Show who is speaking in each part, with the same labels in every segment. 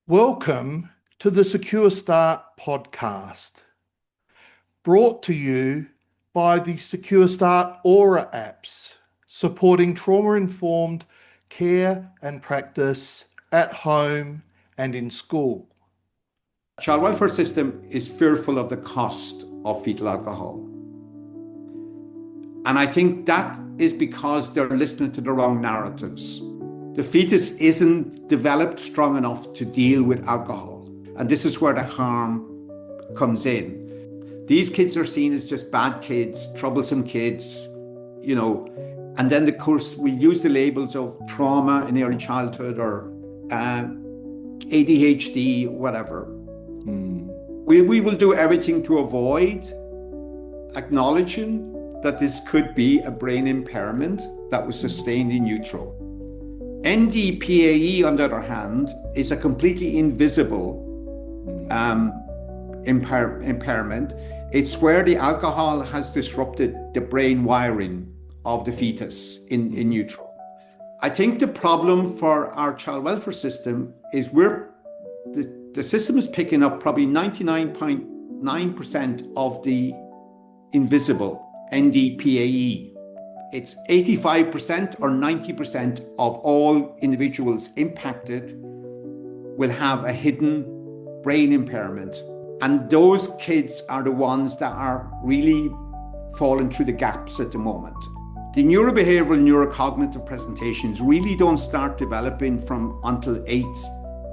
Speaker 1: Welcome to the Secure Start podcast, brought to you by the Secure Start Aura apps, supporting trauma-informed care and practice at home and in school.
Speaker 2: Child welfare system is fearful of the cost of fetal alcohol. And I think that is because they're listening to the wrong narratives. The fetus isn't developed strong enough to deal with alcohol. And this is where the harm comes in. These kids are seen as just bad kids, troublesome kids, and then of course we use the labels of trauma in early childhood or ADHD, whatever. We will do everything to avoid acknowledging that this could be a brain impairment that was sustained in utero. NDPAE, on the other hand, is a completely invisible impairment. It's where the alcohol has disrupted the brain wiring of the fetus in utero. I think the problem for our child welfare system is the system is picking up probably 99.9% of the invisible NDPAE. It's 85% or 90% of all individuals impacted will have a hidden brain impairment. And those kids are the ones that are really falling through the gaps at the moment. The neurobehavioral neurocognitive presentations really don't start developing until 8,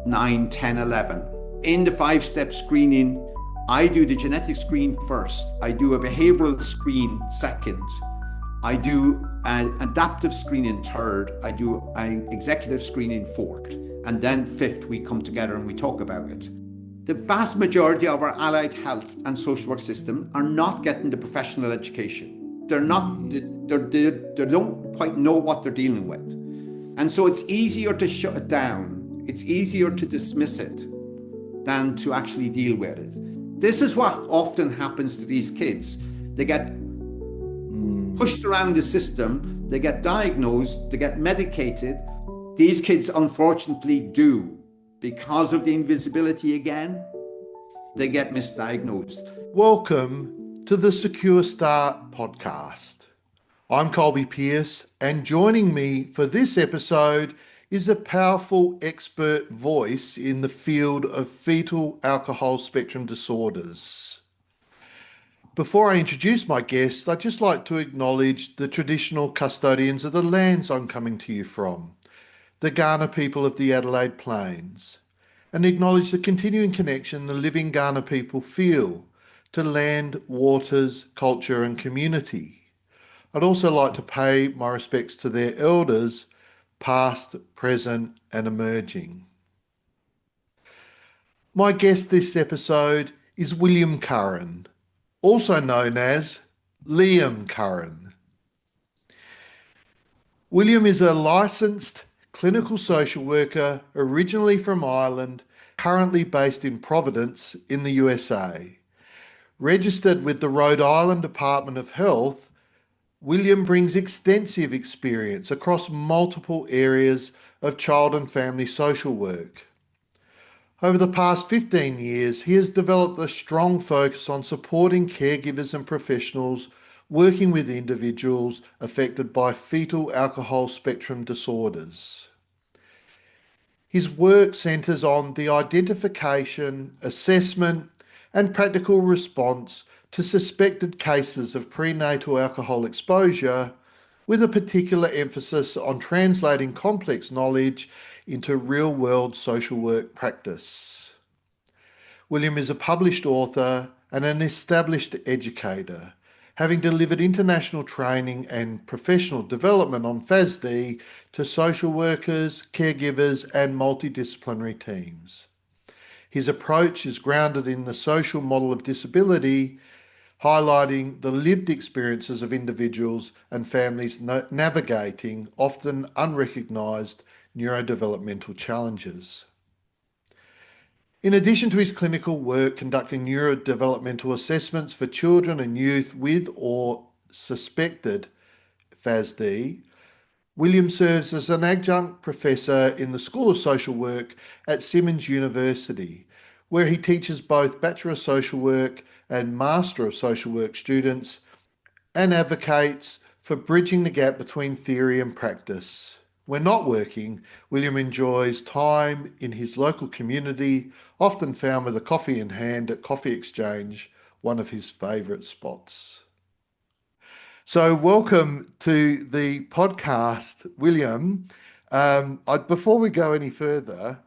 Speaker 2: 9, 10, 11. In the 5-step screening, I do the genetic screen first. I do a behavioral screen second. I do an adaptive screening third. I do an executive screening fourth. And then fifth, we come together and we talk about it. The vast majority of our allied health and social work system are not getting the professional education. They don't quite know what they're dealing with. And so it's easier to shut it down. It's easier to dismiss it than to actually deal with it. This is what often happens to these kids. They get pushed around the system, they get diagnosed, they get medicated. These kids unfortunately do, because of the invisibility again, they get misdiagnosed.
Speaker 1: Welcome to the Secure Start podcast. I'm Colby Pearce, and joining me for this episode is a powerful expert voice in the field of fetal alcohol spectrum disorders. Before I introduce my guest, I'd just like to acknowledge the traditional custodians of the lands I'm coming to you from, the Kaurna people of the Adelaide Plains, and acknowledge the continuing connection the living Kaurna people feel to land, waters, culture and community. I'd also like to pay my respects to their elders, past, present and emerging. My guest this episode is William Curran, also known as Liam Curran. William is a licensed clinical social worker originally from Ireland, currently based in Providence in the USA. Registered with the Rhode Island Department of Health, William brings extensive experience across multiple areas of child and family social work. Over the past 15 years, he has developed a strong focus on supporting caregivers and professionals working with individuals affected by fetal alcohol spectrum disorders. His work centres on the identification, assessment, and practical response to suspected cases of prenatal alcohol exposure, with a particular emphasis on translating complex knowledge into real-world social work practice. William is a published author and an established educator, having delivered international training and professional development on FASD to social workers, caregivers, and multidisciplinary teams. His approach is grounded in the social model of disability, highlighting the lived experiences of individuals and families navigating often unrecognised neurodevelopmental challenges. In addition to his clinical work conducting neurodevelopmental assessments for children and youth with or suspected FASD, William serves as an adjunct professor in the School of Social Work at Simmons University, where he teaches both Bachelor of Social Work and Master of Social Work students and advocates for bridging the gap between theory and practice. When not working, William enjoys time in his local community, often found with a coffee in hand at Coffee Exchange, one of his favourite spots. So, welcome to the podcast, William. Before we go any further,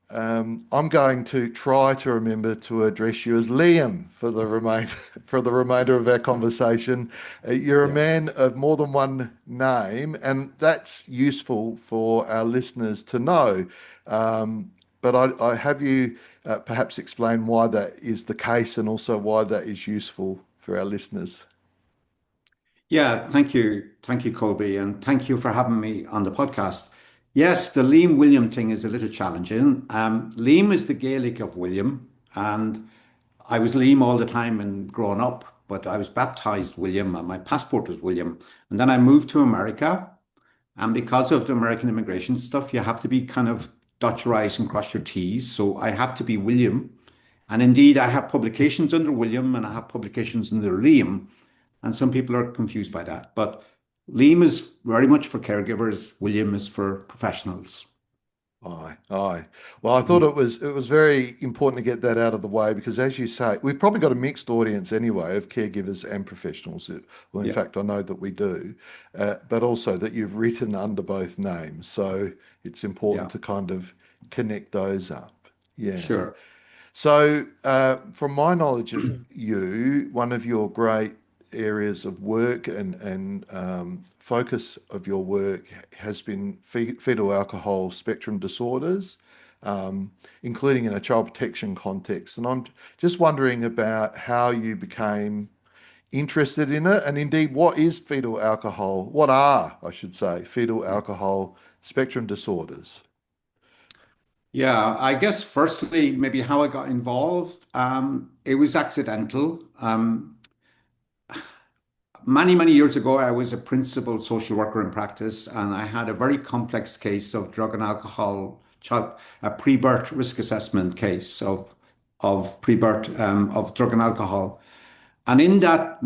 Speaker 1: I'm going to try to remember to address you as Liam for the remainder for the remainder of our conversation. You're a
Speaker 2: Yeah.
Speaker 1: man of more than one name, and that's useful for our listeners to know. But I have you perhaps explain why that is the case, and also why that is useful for our listeners.
Speaker 2: Yeah, thank you. Thank you, Colby, and thank you for having me on the podcast. Yes, the Liam William thing is a little challenging. Liam is the Gaelic of William, and I was Liam all the time and growing up, but I was baptized William and my passport was William. And then I moved to America, and because of the American immigration stuff, you have to be kind of dot your I's and cross your T's. So I have to be William. And indeed, I have publications under William and I have publications under Liam. And some people are confused by that. But Liam is very much for caregivers, William is for professionals.
Speaker 1: Aye, aye. Well, I thought
Speaker 2: Mhm.
Speaker 1: it was very important to get that out of the way because, as you say, we've probably got a mixed audience anyway of caregivers and professionals. Well, in
Speaker 2: Yeah,
Speaker 1: fact, I know that we do, but also that you've written under both names, so it's important
Speaker 2: yeah,
Speaker 1: to kind of connect those up. Yeah.
Speaker 2: sure.
Speaker 1: So, from my knowledge of you, one of your great areas of work and focus of your work has been fetal alcohol spectrum disorders, including in a child protection context. And I'm just wondering about how you became interested in it, and indeed, what is fetal alcohol? What are, I should say, fetal alcohol spectrum disorders?
Speaker 2: Yeah, I guess firstly, maybe how I got involved. It was accidental. Many years ago, I was a principal social worker in practice, and I had a very complex case of drug and alcohol, a pre-birth risk assessment case of pre-birth of drug and alcohol. And in that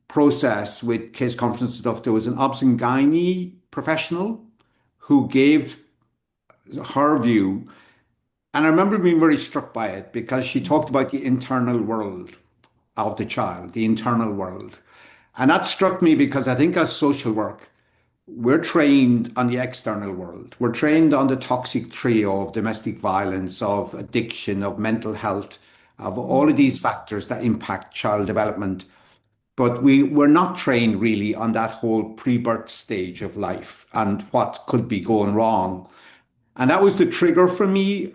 Speaker 2: process with case conference stuff, there was an obs-gynae professional who gave her view. And I remember being very struck by it because she talked
Speaker 1: Mm,
Speaker 2: about the internal world of the child, the internal world. And that struck me because I think as social work, we're trained on the external world. We're trained on the toxic trio of domestic violence, of addiction, of mental health, of all of
Speaker 1: mm,
Speaker 2: these factors that impact child development. But we're not trained really on that whole pre-birth stage of life and what could be going wrong. And that was the trigger for me.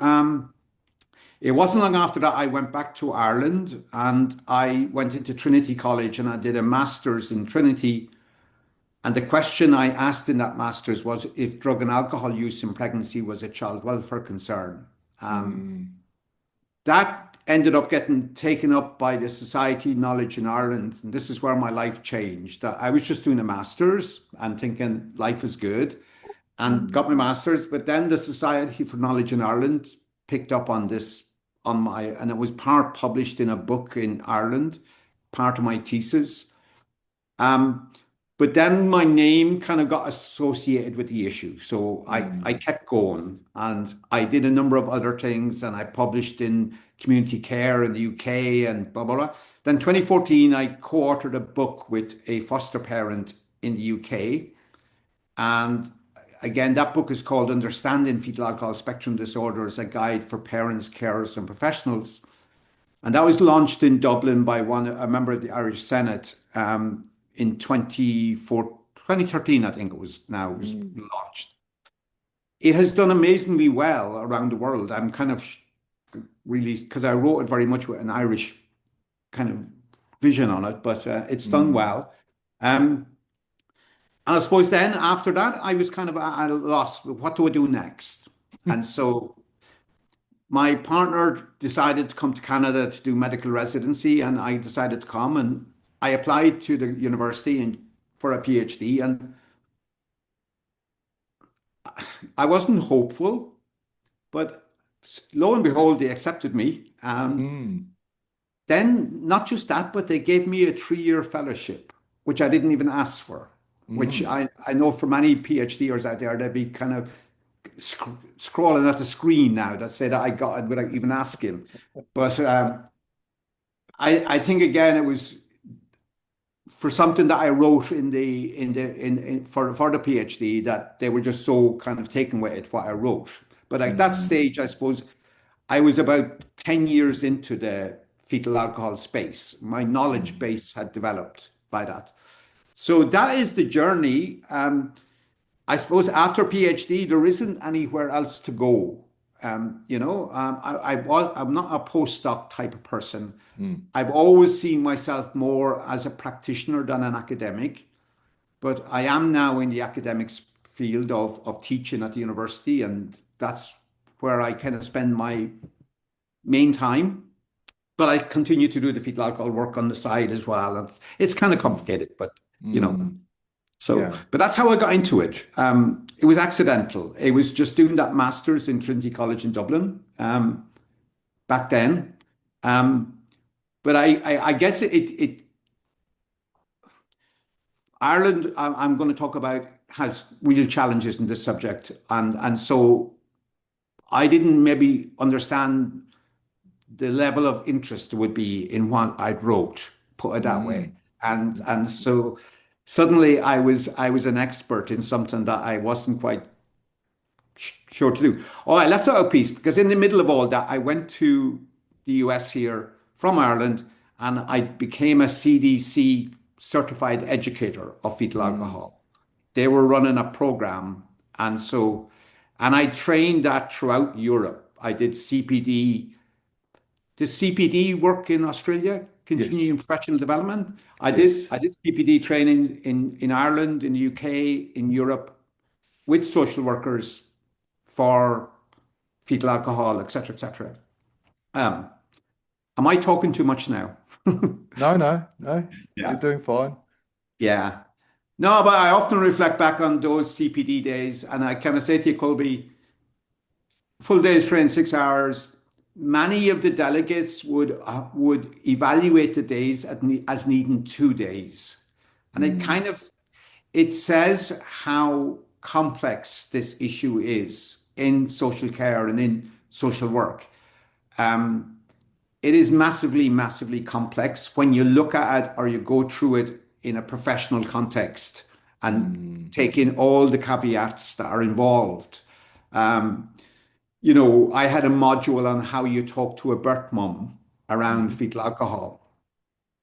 Speaker 2: It wasn't long after that I went back to Ireland and I went into Trinity College and I did a master's in Trinity. And the question I asked in that master's was if drug and alcohol use in pregnancy was a child welfare concern. Um,
Speaker 1: mm,
Speaker 2: that ended up getting taken up by the Society of Knowledge in Ireland. And this is where my life changed. I was just doing a master's and thinking life is good and
Speaker 1: mm.
Speaker 2: got my master's. But then the Society for Knowledge in Ireland picked up on this and it was part published in a book in Ireland, part of my thesis. Um, but then my name kind of got associated with the issue. So I
Speaker 1: Mm,
Speaker 2: kept going and I did a number of other things and I published in community care in the UK and blah, blah, blah. Then 2014, I co-authored a book with a foster parent in the UK. And again, that book is called Understanding Fetal Alcohol Spectrum Disorders, a guide for parents, carers, and professionals. And that was launched in Dublin by a member of the Irish Senate in 2013, I think it was now, it was
Speaker 1: mm.
Speaker 2: launched. It has done amazingly well around the world. I'm kind of really, because I wrote it very much with an Irish kind of vision on it, but it's done
Speaker 1: Mm.
Speaker 2: well. Um, and I suppose then after that, I was kind of at a loss. What do I do next? And so my partner decided to come to Canada to do medical residency, and I decided to come and I applied to the university for a PhD. And I wasn't hopeful, but lo and behold, they accepted me. And
Speaker 1: Mm.
Speaker 2: then not just that, but they gave me a 3-year fellowship, which I didn't even ask for, which
Speaker 1: Mm.
Speaker 2: I know for many PhDers out there, they'd be kind of scrolling at the screen now that said I got it without even asking. But I think again, it was for something that I wrote for the PhD that they were just so kind of taken with it what I wrote. But at that
Speaker 1: Mm.
Speaker 2: stage, I suppose I was about 10 years into the fetal alcohol space. My knowledge
Speaker 1: Mm.
Speaker 2: base had developed by that. So that is the journey. I suppose after PhD, there isn't anywhere else to go. I'm not a postdoc type of person.
Speaker 1: Mm.
Speaker 2: I've always seen myself more as a practitioner than an academic, but I am now in the academics field of teaching at the university, and that's where I kind of spend my main time. But I continue to do the fetal alcohol work on the side as well. And it's kind of
Speaker 1: Mm.
Speaker 2: complicated, but you know,
Speaker 1: Mm.
Speaker 2: so,
Speaker 1: Yeah.
Speaker 2: but that's how I got into it. It was accidental. It was just doing that master's in Trinity College in Dublin back then. Um, but I guess Ireland, I'm going to talk about, has real challenges in this subject, and so I didn't maybe understand the level of interest would be in what I'd wrote, put it that way,
Speaker 1: Mm.
Speaker 2: and so suddenly I was an expert in something that I wasn't quite sure to do. Oh, I left out a piece because in the middle of all that, I went to the US here from Ireland and I became a CDC certified educator of fetal
Speaker 1: Mm.
Speaker 2: alcohol. They were running a program. And so, and I trained that throughout Europe. I did CPD. Does CPD work in Australia?
Speaker 1: Yes.
Speaker 2: Continuing professional development. I did.
Speaker 1: Yes.
Speaker 2: I did CPD training in Ireland, in the UK, in Europe, with social workers for fetal alcohol, etc., etc. Um, am I talking too much now?
Speaker 1: No, no, no. You're
Speaker 2: Yeah.
Speaker 1: doing fine.
Speaker 2: Yeah. No, but I often reflect back on those CPD days, and I kind of say to you, Colby, full days train 6 hours. Many of the delegates would evaluate the days as needing 2 days, and
Speaker 1: Mm.
Speaker 2: it says how complex this issue is in social care and in social work. Um, it is massively, massively complex when you look at it or you go through it in a professional context and
Speaker 1: Mm.
Speaker 2: take in all the caveats that are involved. Um, I had a module on how you talk to a birth mum around
Speaker 1: Mhm.
Speaker 2: fetal alcohol.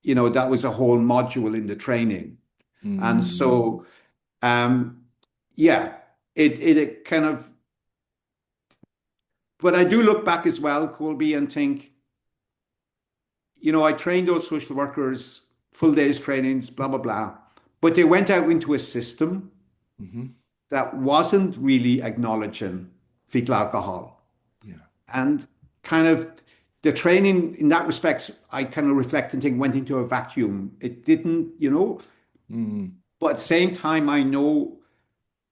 Speaker 2: That was a whole module in the training. And
Speaker 1: Mm.
Speaker 2: so, um, yeah, it kind of, but I do look back as well, Colby, and think, I trained those social workers, full days trainings, blah, blah, blah. But they went out into a system
Speaker 1: Mhm.
Speaker 2: that wasn't really acknowledging fetal alcohol.
Speaker 1: Yeah.
Speaker 2: And kind of the training in that respect, I kind of reflect and think went into a vacuum. It didn't.
Speaker 1: Mm.
Speaker 2: But at the same time, I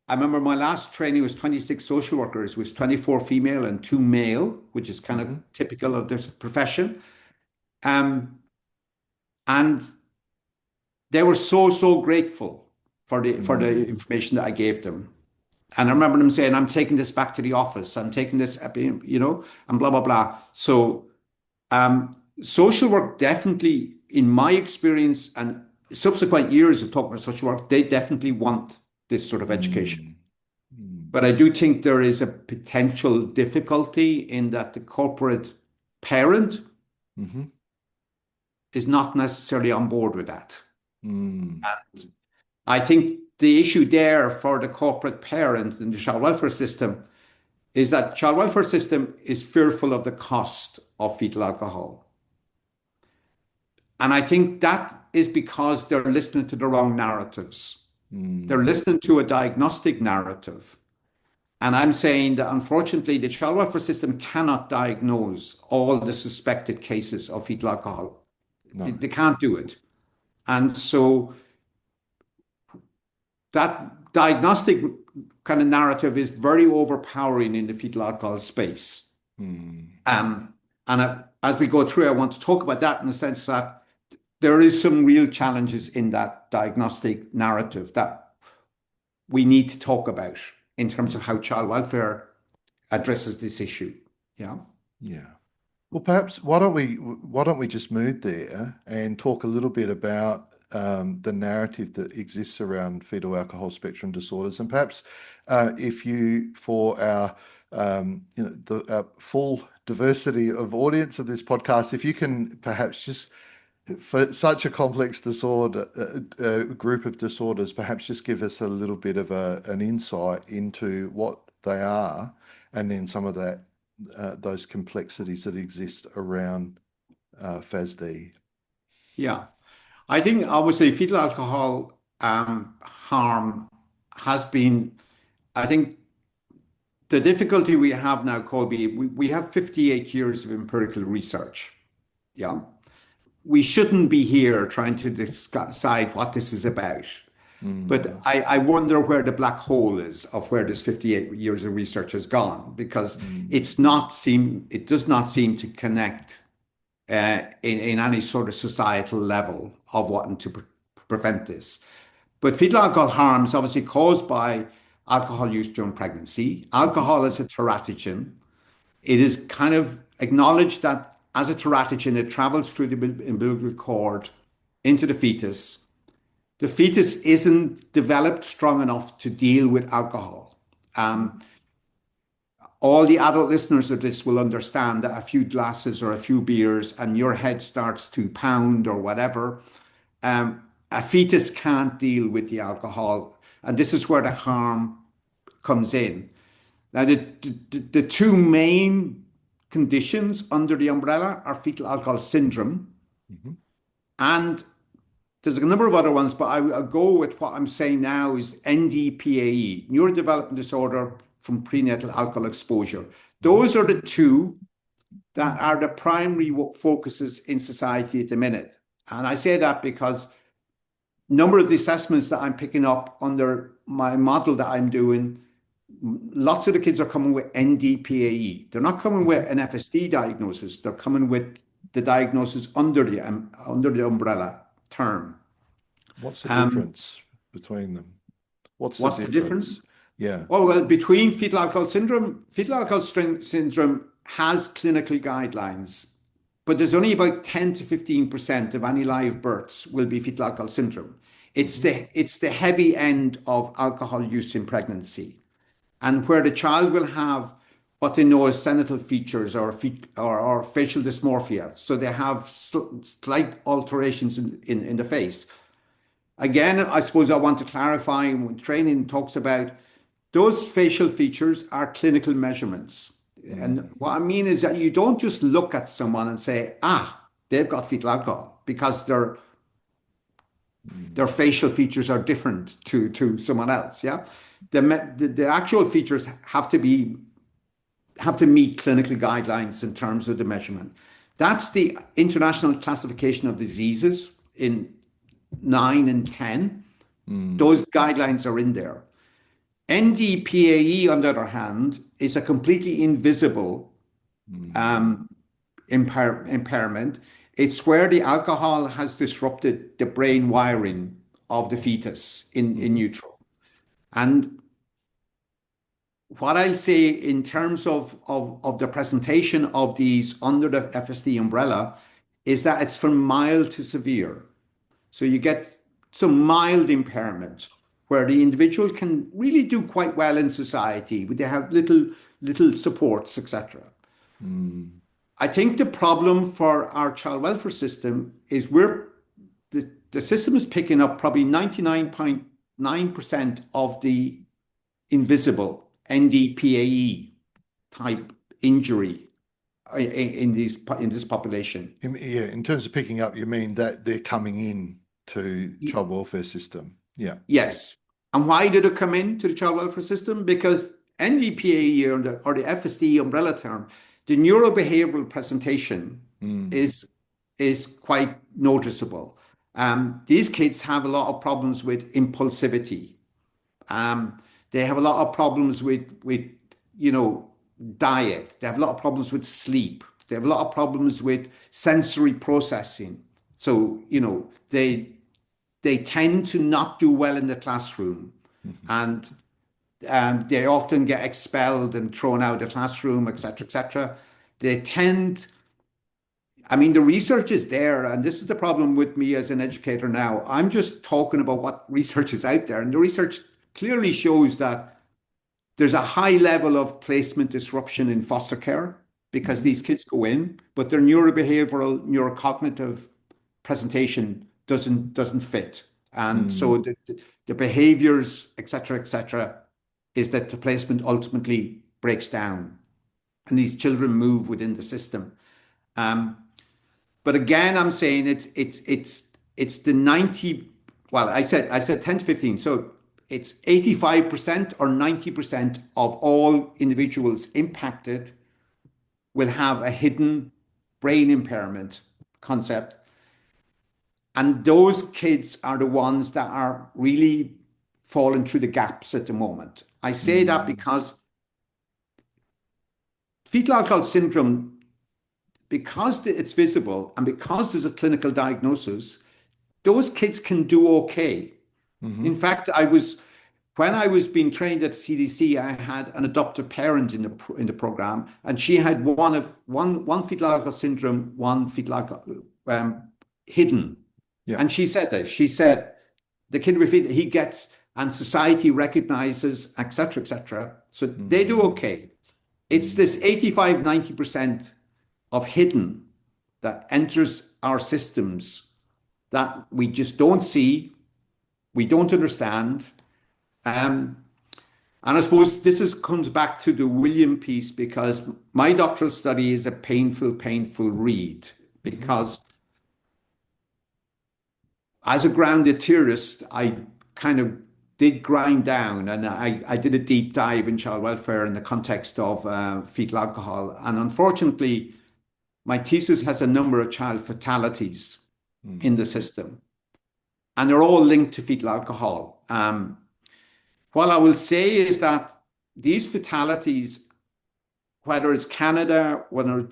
Speaker 2: remember my last training was 26 social workers, was 24 female and 2 male, which is kind of
Speaker 1: Mhm.
Speaker 2: typical of this profession. Um, and they were so, so grateful for the
Speaker 1: Mm.
Speaker 2: information that I gave them. And I remember them saying, I'm taking this back to the office. I'm taking this, and blah, blah, blah. So um, social work definitely, in my experience and subsequent years of talking about social work, they definitely want this sort of education.
Speaker 1: Mm. Mm.
Speaker 2: But I do think there is a potential difficulty in that the corporate parent
Speaker 1: Mhm.
Speaker 2: is not necessarily on board with that.
Speaker 1: Mm.
Speaker 2: I think the issue there for the corporate parent in the child welfare system is that child welfare system is fearful of the cost of fetal alcohol. And I think that is because they're listening to the wrong narratives. They're
Speaker 1: Mm.
Speaker 2: listening to a diagnostic narrative. And I'm saying that unfortunately, the child welfare system cannot diagnose all the suspected cases of fetal alcohol.
Speaker 1: No.
Speaker 2: They can't do it. And so that diagnostic kind of narrative is very overpowering in the fetal alcohol space. And as we go through, I want to talk about that in the sense that there is some real challenges in that diagnostic narrative that we need to talk about in terms of how child welfare addresses this issue. Yeah.
Speaker 1: Yeah. Well, perhaps why don't we just move there and talk a little bit about the narrative that exists around fetal alcohol spectrum disorders, and perhaps if you, for our the full diversity of audience of this podcast, if you can perhaps just for such a complex disorder, group of disorders, perhaps just give us a little bit of an insight into what they are, and then some of that those complexities that exist around FASD.
Speaker 2: Yeah. I think obviously fetal alcohol harm has been, I think the difficulty we have now, Colby, we have 58 years of empirical research. Yeah. We shouldn't be here trying to decide what this is about. But I wonder where the black hole is of where this 58 years of research has gone, because it does not seem to connect in any sort of societal level of wanting to prevent this. But fetal alcohol harm is obviously caused by alcohol use during pregnancy. Alcohol is a teratogen. It is kind of acknowledged that as a teratogen, it travels through the umbilical cord into the fetus. The fetus isn't developed strong enough to deal with alcohol. All the adult listeners of this will understand that a few glasses or a few beers and your head starts to pound or whatever. A fetus can't deal with the alcohol, and this is where the harm comes in. Now, the two main conditions under the umbrella are fetal alcohol syndrome, and there's a number of other ones, but I'll go with what I'm saying now is NDPAE, neurodevelopmental disorder from prenatal alcohol exposure. Those are the two that are the primary focuses in society at the minute. And I say that because number of the assessments that I'm picking up under my model that I'm doing, lots of the kids are coming with NDPAE. They're not coming with an FASD diagnosis. They're coming with the diagnosis under the umbrella term.
Speaker 1: What's the difference between them?
Speaker 2: What's the difference?
Speaker 1: Yeah.
Speaker 2: Well, between fetal alcohol syndrome has clinical guidelines, but there's only about 10 to 15% of any live births will be fetal alcohol syndrome. It's the heavy end of alcohol use in pregnancy, and where the child will have what they know as senatal features or facial dysmorphia. So they have slight alterations in the face. Again, I suppose I want to clarify when training talks about those facial features are clinical measurements. And what I mean is that you don't just look at someone and say, they've got fetal alcohol, because their facial features are different to someone else. Yeah. The actual features have to meet clinical guidelines in terms of the measurement. That's the International Classification of Diseases in 9 and 10. Those guidelines are in there. NDPAE, on the other hand, is a completely invisible impairment. It's where the alcohol has disrupted the brain wiring of the fetus in utero. And what I'll say in terms of the presentation of these under the FSD umbrella is that it's from mild to severe. So you get some mild impairment where the individual can really do quite well in society, but they have little supports, etc. I think the problem for our child welfare system is the system is picking up probably 99.9% of the invisible NDPAE type injury in this population.
Speaker 1: Yeah, in terms of picking up, you mean that they're coming in to child welfare system? Yeah.
Speaker 2: Yes. And why did it come into the child welfare system? Because NDPAE or the FSD umbrella term, the neurobehavioral presentation is quite noticeable. These kids have a lot of problems with impulsivity. They have a lot of problems with you know diet. They have a lot of problems with sleep. They have a lot of problems with sensory processing. So they tend to not do well in the classroom, and they often get expelled and thrown out of the classroom, etc., etc. They tend, I mean, the research is there, and this is the problem with me as an educator now. I'm just talking about what research is out there, and the research clearly shows that there's a high level of placement disruption in foster care because these kids go in, but their neurobehavioral, neurocognitive presentation doesn't fit. And so the behaviors, et cetera, is that the placement ultimately breaks down and these children move within the system. But again, I'm saying it's the 90, well, I said 10 to 15. So it's 85% or 90% of all individuals impacted will have a hidden brain impairment concept. And those kids are the ones that are really falling through the gaps at the moment. I say that because fetal alcohol syndrome, because it's visible and because there's a clinical diagnosis, those kids can do okay. In fact, when I was being trained at CDC, I had an adoptive parent in the program, and she had one fetal alcohol syndrome, one fetal alcohol hidden.
Speaker 1: Yeah.
Speaker 2: And she said that. She said the kid with it, he gets, and society recognizes, etc., etc. So they do okay. It's this 85, 90% of hidden that enters our systems that we just don't see, we don't understand. And I suppose this comes back to the William piece, because my doctoral study is a painful, painful read, because as a grounded theorist, I kind of did grind down, and I did a deep dive in child welfare in the context of fetal alcohol. And unfortunately, my thesis has a number of child fatalities in the system, and they're all linked to fetal alcohol. What I will say is that these fatalities, whether it's Canada, whether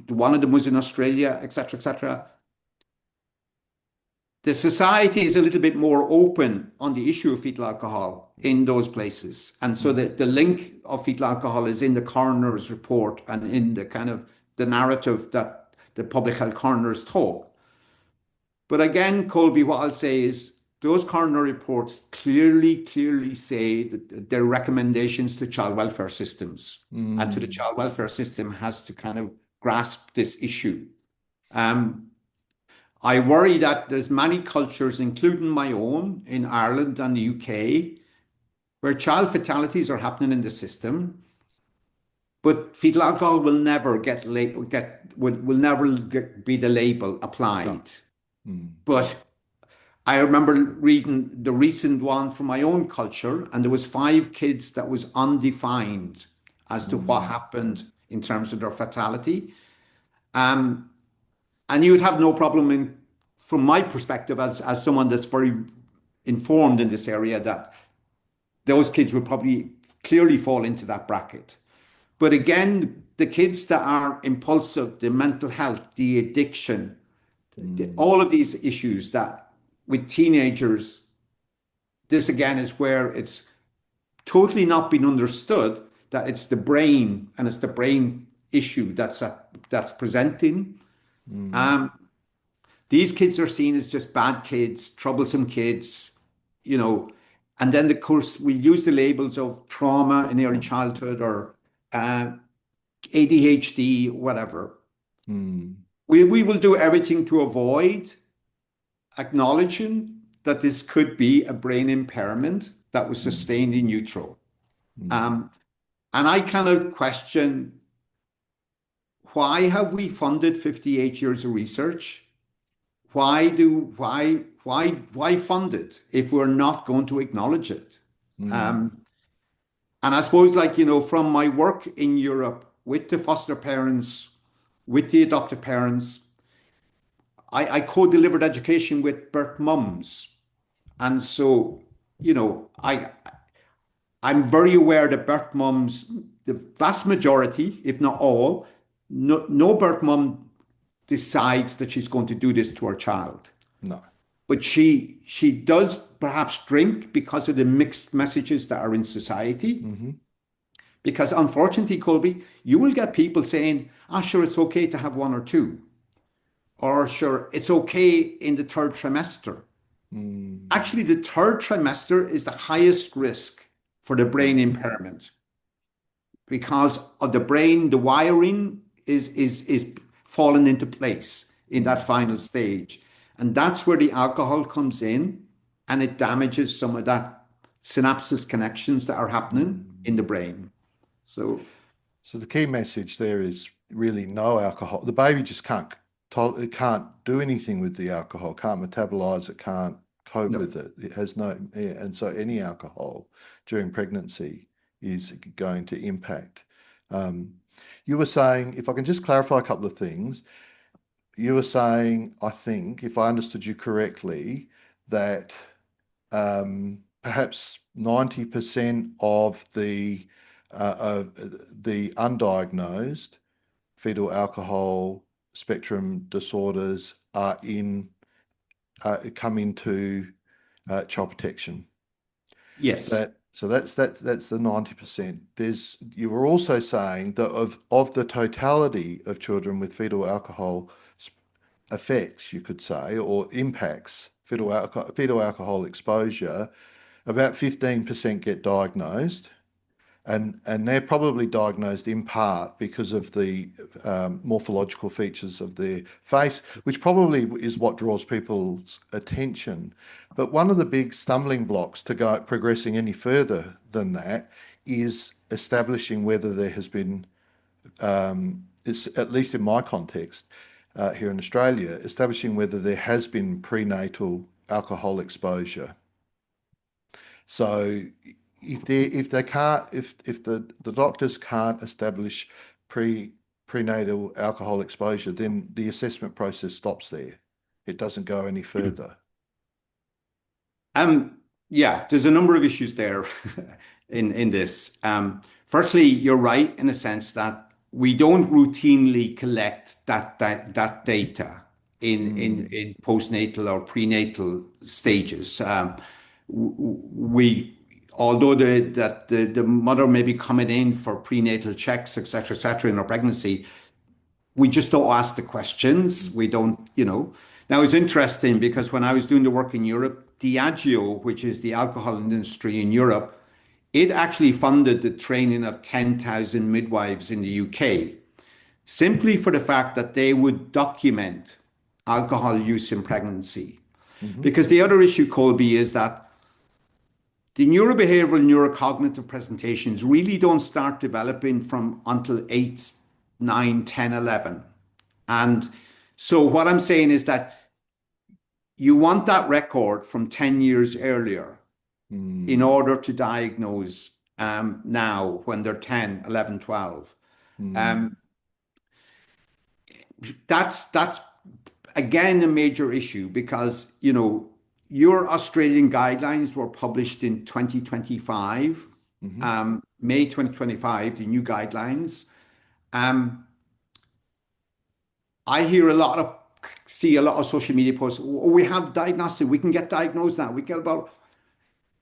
Speaker 2: one of them was in Australia, etc., etc., the society is a little bit more open on the issue of fetal alcohol in those places. And so the link of fetal alcohol is in the coroner's report and in the kind of the narrative that the public health coroners talk. But again, Colby, what I'll say is those coroner reports clearly say that their recommendations to child welfare systems and to the child welfare system has to kind of grasp this issue. I worry that there's many cultures, including my own in Ireland and the UK, where child fatalities are happening in the system, but fetal alcohol will never be the label applied. But I remember reading the recent one from my own culture, and there was 5 kids that was undefined as to what happened in terms of their fatality. And you would have no problem from my perspective as someone that's very informed in this area, that those kids would probably clearly fall into that bracket. But again, the kids that are impulsive, the mental health, the addiction, all of these issues that with teenagers, this again is where it's totally not been understood that it's the brain and it's the brain issue that's presenting. These kids are seen as just bad kids, troublesome kids, and then of course we use the labels of trauma in early childhood or ADHD, whatever. We will do everything to avoid acknowledging that this could be a brain impairment that was sustained in utero. And I kind of question, why have we funded 58 years of research? Why fund it if we're not going to acknowledge it? And I suppose, from my work in Europe with the foster parents, with the adoptive parents, I co-delivered education with birth mums. And so you know, I'm very aware that birth mums, the vast majority, if not all, no birth mum decides that she's going to do this to her child.
Speaker 1: No.
Speaker 2: But she does perhaps drink because of the mixed messages that are in society.
Speaker 1: Hmm.
Speaker 2: Because unfortunately, Colby, you will get people saying, "Ah, sure, it's okay to have one or two," or "Sure, it's okay in the third trimester."
Speaker 1: Mm.
Speaker 2: Actually, the third trimester is the highest risk for the brain
Speaker 1: Right.
Speaker 2: impairment because of the brain, the wiring is falling into place in that
Speaker 1: Mm.
Speaker 2: final stage. And that's where the alcohol comes in and it damages some of that synapses connections that are happening in the
Speaker 1: Mm.
Speaker 2: brain. So,
Speaker 1: So the key message there is really no alcohol. The baby just it can't do anything with the alcohol, can't metabolize it, can't cope
Speaker 2: no.
Speaker 1: with it. It has no, yeah, and so any alcohol during pregnancy is going to impact. Um, you were saying, if I can just clarify a couple of things, you were saying, I think, if I understood you correctly, that perhaps 90% of the undiagnosed fetal alcohol spectrum disorders come into child protection.
Speaker 2: Yes.
Speaker 1: That's the 90%. You were also saying that of the totality of children with fetal alcohol effects, you could say, or impacts fetal alcohol exposure, about 15% get diagnosed, and they're probably diagnosed in part because of the morphological features of their face, which probably is what draws people's attention. But one of the big stumbling blocks to go progressing any further than that is establishing whether there has been, it's, at least in my context here in Australia, establishing whether there has been prenatal alcohol exposure. So if they can't if the doctors can't establish prenatal alcohol exposure, then the assessment process stops there. It doesn't go any further.
Speaker 2: Um, yeah, there's a number of issues there in this. Firstly, you're right in a sense that we don't routinely collect that data
Speaker 1: Mm,
Speaker 2: in postnatal or prenatal stages. We although the mother may be coming in for prenatal checks, et cetera, in her pregnancy, we just don't ask the questions. We don't, you know. Now it's interesting because when I was doing the work in Europe, Diageo, which is the alcohol industry in Europe, it actually funded the training of 10,000 midwives in the UK, simply for the fact that they would document alcohol use in pregnancy.
Speaker 1: mhm,
Speaker 2: Because the other issue, Colby, is that the neurobehavioral neurocognitive presentations really don't start developing from until 8, 9, 10, 11. And so what I'm saying is that you want that record from 10 years earlier in
Speaker 1: mm,
Speaker 2: order to diagnose now when they're 10, 11, 12.
Speaker 1: mm,
Speaker 2: Um, that's again a major issue because, you know, your Australian guidelines were published in 2025,
Speaker 1: mhm,
Speaker 2: May 2025, the new guidelines. Um, I hear a lot of see a lot of social media posts. "Oh, we have diagnostic. We can get diagnosed now. We get about."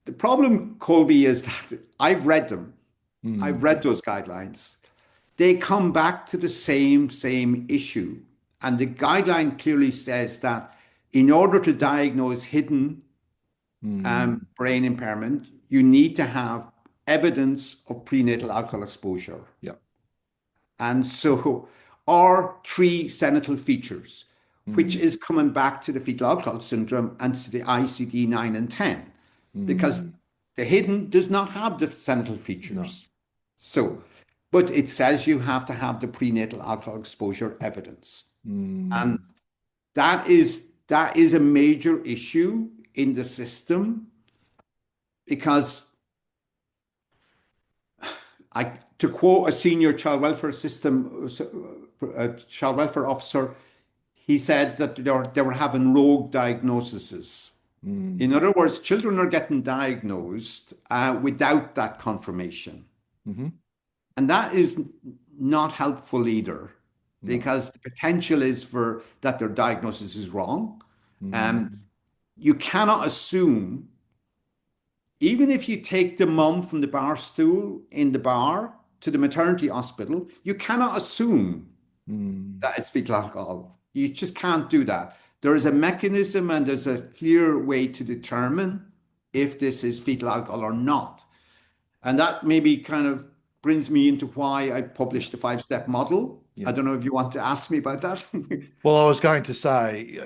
Speaker 2: The problem, Colby, is that I've read them. I've
Speaker 1: mm,
Speaker 2: read those guidelines. They come back to the same issue, and the guideline clearly says that in order to diagnose hidden
Speaker 1: mm.
Speaker 2: brain impairment, you need to have evidence of prenatal alcohol exposure.
Speaker 1: Yeah.
Speaker 2: And so, or three senatal features, which
Speaker 1: Mm,
Speaker 2: is coming back to the fetal alcohol syndrome and to the ICD 9 and 10, because
Speaker 1: mm.
Speaker 2: the hidden does not have the senatal
Speaker 1: No.
Speaker 2: features. So, but it says you have to have the prenatal alcohol exposure evidence. And
Speaker 1: Mm,
Speaker 2: that is a major issue in the system because to quote a senior child welfare officer, he said that they were having rogue diagnoses.
Speaker 1: Mm.
Speaker 2: In other words, children are getting diagnosed without that confirmation.
Speaker 1: Mm-hmm.
Speaker 2: And that is not helpful either,
Speaker 1: No.
Speaker 2: because the potential is for that their diagnosis is wrong. Um,
Speaker 1: Mm.
Speaker 2: you cannot assume, even if you take the mum from the bar stool in the bar to the maternity hospital, you cannot assume
Speaker 1: Mm.
Speaker 2: that it's fetal alcohol. You just can't do that. There is a mechanism and there's a clear way to determine if this is fetal alcohol or not. And that maybe kind of brings me into why I
Speaker 1: Yeah.
Speaker 2: published the five-step model. I
Speaker 1: Yeah.
Speaker 2: don't know if you want to ask me about that.
Speaker 1: Well, I was going to say,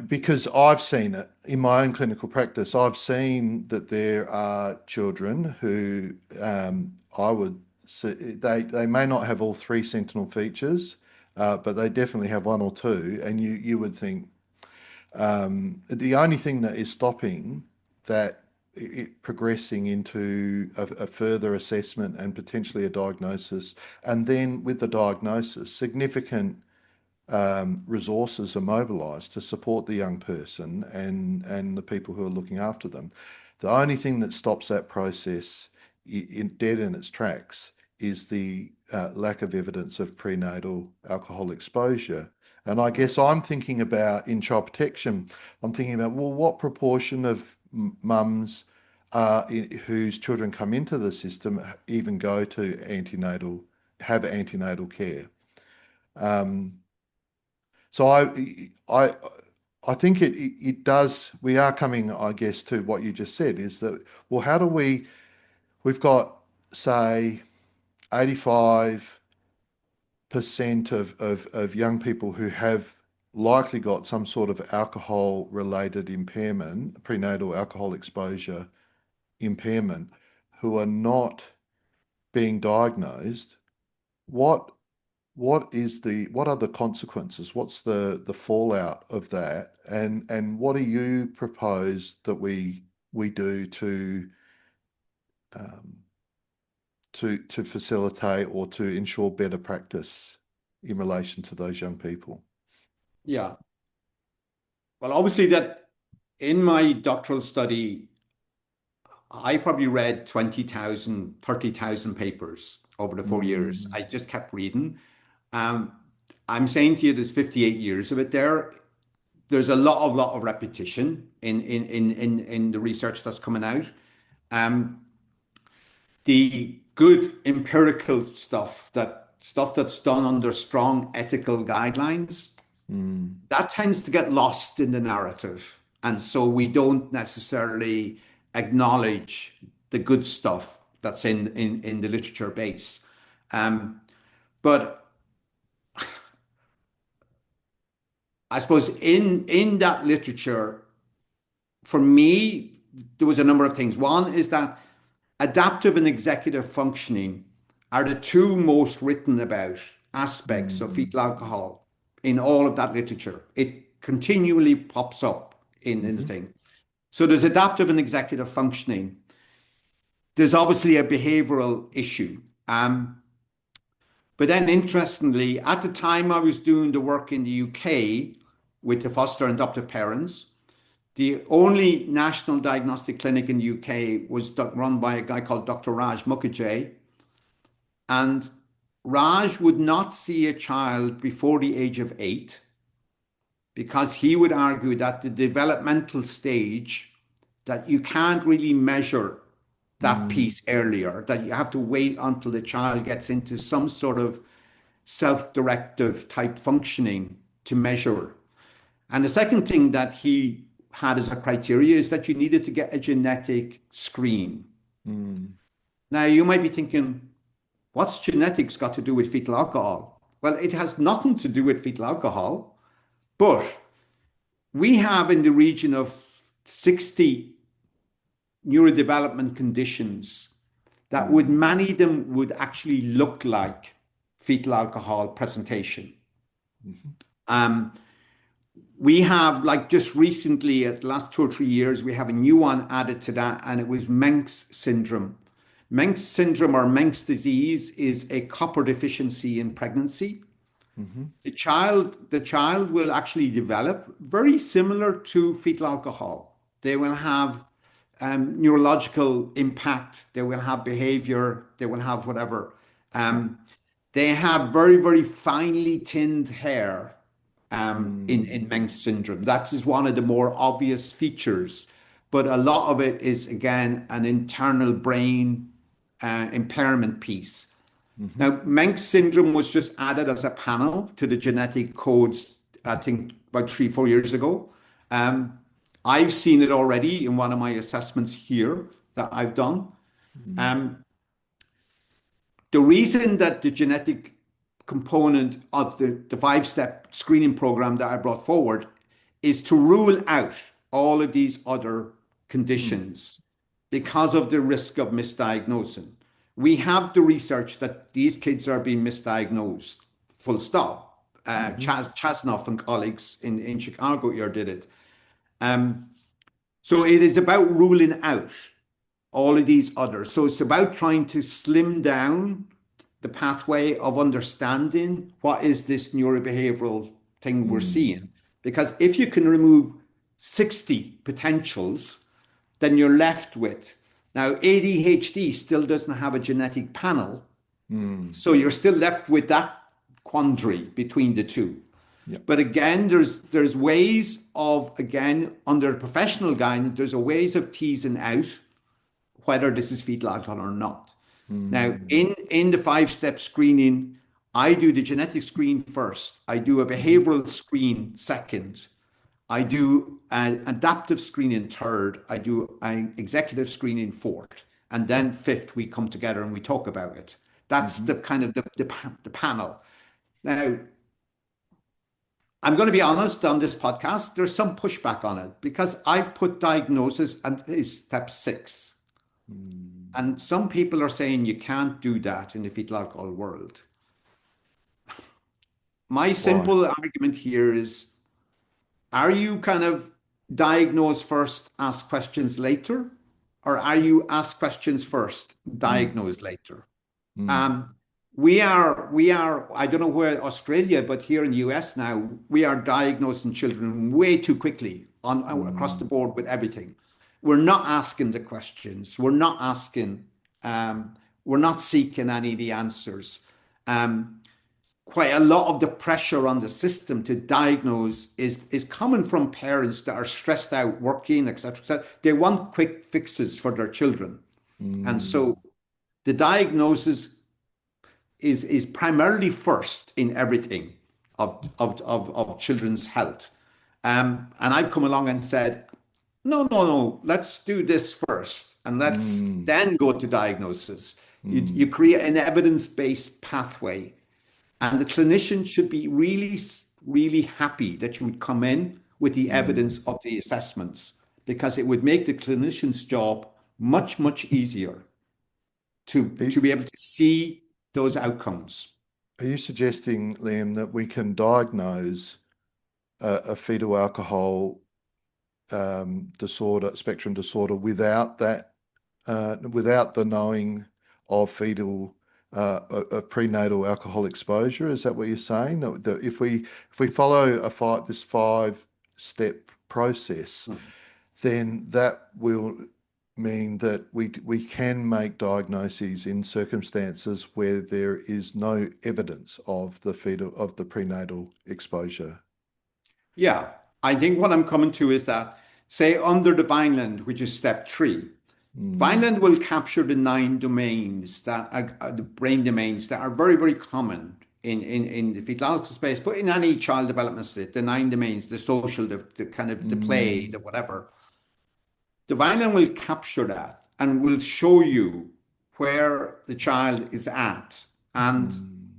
Speaker 1: because I've seen it in my own clinical practice, I've seen that there are children who I would say they may not have all three sentinel features, but they definitely have one or two, and you would think the only thing that is stopping that it progressing into a further assessment and potentially a diagnosis, and then with the diagnosis, significant resources are mobilised to support the young person and the people who are looking after them. The only thing that stops that process dead in its tracks is the lack of evidence of prenatal alcohol exposure. And I guess I'm thinking about in child protection, I'm thinking about, well, what proportion of mums whose children come into the system even go to have antenatal care? Um, so I think it does. We are coming, I guess, to what you just said is that, well, how do we've got, say, 85% of young people who have likely got some sort of alcohol related impairment, prenatal alcohol exposure impairment, who are not being diagnosed. What what are the consequences? What's the fallout of that? And what do you propose that we do um, to facilitate or to ensure better practice in relation to those young people?
Speaker 2: Yeah. Well, obviously, that in my doctoral study, I probably read 20,000, 30,000 papers over the 4 years.
Speaker 1: Mm,
Speaker 2: I just kept reading. Um, I'm saying to you, there's 58 years of it there. There's a lot of repetition in the research that's coming out. Um, the good empirical stuff that's done under strong ethical guidelines,
Speaker 1: mm,
Speaker 2: that tends to get lost in the narrative. And so we don't necessarily acknowledge the good stuff that's in the literature base. Um, but I suppose in that literature, for me, there was a number of things. One is that adaptive and executive functioning are the two most written about aspects of
Speaker 1: mm,
Speaker 2: fetal alcohol in all of that literature. It continually pops up in the
Speaker 1: mhm,
Speaker 2: thing. So there's adaptive and executive functioning. There's obviously a behavioral issue. But then, interestingly, at the time I was doing the work in the UK with the foster and adoptive parents, the only national diagnostic clinic in the UK was run by a guy called Dr. Raj Mukherjee. And Raj would not see a child before the age of 8 because he would argue that the developmental stage, that you can't really measure that
Speaker 1: mm,
Speaker 2: piece earlier, that you have to wait until the child gets into some sort of self-directive type functioning to measure. And the second thing that he had as a criteria is that you needed to get a genetic screen.
Speaker 1: mm,
Speaker 2: Now, you might be thinking, what's genetics got to do with fetal alcohol? Well, it has nothing to do with fetal alcohol, but we have in the region of 60 neurodevelopment conditions that would,
Speaker 1: mm,
Speaker 2: many of them would actually look like fetal alcohol presentation.
Speaker 1: mhm,
Speaker 2: Um, we have, like, just recently, at the last 2 or 3 years, we have a new one added to that, and it was Menkes syndrome. Menkes syndrome or Menkes disease is a copper deficiency in pregnancy.
Speaker 1: mhm,
Speaker 2: The child will actually develop very similar to fetal alcohol. they will have neurological impact, they will have behavior, they will have whatever. They have very, very finely thinned hair in Manx syndrome. That is one of the more obvious features. But a lot of it is, again, an internal brain impairment piece. Now, Manx syndrome was just added as a panel to the genetic codes, I think, about 3-4 years ago. I've seen it already in one of my assessments here that I've done. The reason that the genetic component of the 5-step screening program that I brought forward is to rule out all of these other conditions because of the risk of misdiagnosing. We have the research that these kids are being misdiagnosed, full stop. Chasnoff and colleagues in Chicago here did it. So it is about ruling out all of these others. So it's about trying to slim down the pathway of understanding what is this neurobehavioral thing we're seeing. Because if you can remove 60 potentials, then you're left with, now ADHD still doesn't have a genetic panel. So you're still left with that quandary between the two. But again, there's ways of, again, under professional guidance, there's a ways of teasing out whether this is fetal alcohol or not. Now, in the 5-step screening, I do the genetic screen first. I do a behavioral screen second. I do an adaptive screening third. I do an executive screening fourth. And then fifth, we come together and we talk about it. That's the kind of the panel. Now, I'm going to be honest on this podcast, there's some pushback on it because I've put diagnosis at step 6. And some people are saying you can't do that in the fetal alcohol world. My simple argument here is, are you kind of diagnose first, ask questions later? Or are you ask questions first, diagnose later? We are, I don't know where Australia, but here in the US now, we are diagnosing children way too quickly across the board with everything. We're not asking the questions. We're not asking, we're not seeking any of the answers. Quite a lot of the pressure on the system to diagnose is coming from parents that are stressed out, working, etc., etc. They want quick fixes for their children. And so the diagnosis is primarily first in everything of children's health. And I've come along and said, no, let's do this first and let's then go to diagnosis. You create an evidence-based pathway, and the clinician should be really, really happy that you would come in with the evidence of the assessments, because it would make the clinician's job much, much easier to be able to see those outcomes.
Speaker 1: Are you suggesting, Liam, that we can diagnose a fetal alcohol disorder, spectrum disorder, without that, without the knowing of fetal, of prenatal alcohol exposure? Is that what you're saying? That if we follow this 5-step process, then that will mean that we can make diagnoses in circumstances where there is no evidence of the prenatal exposure.
Speaker 2: Yeah, I think what I'm coming to is that, say, under the Vineland, which is step 3, Vineland will capture the 9 domains that are the brain domains that are very, very common in the fetal alcohol space, but in any child development state, the 9 domains, the social, the kind of the play, the whatever. The Vineland will capture that and will show you where the child is at. And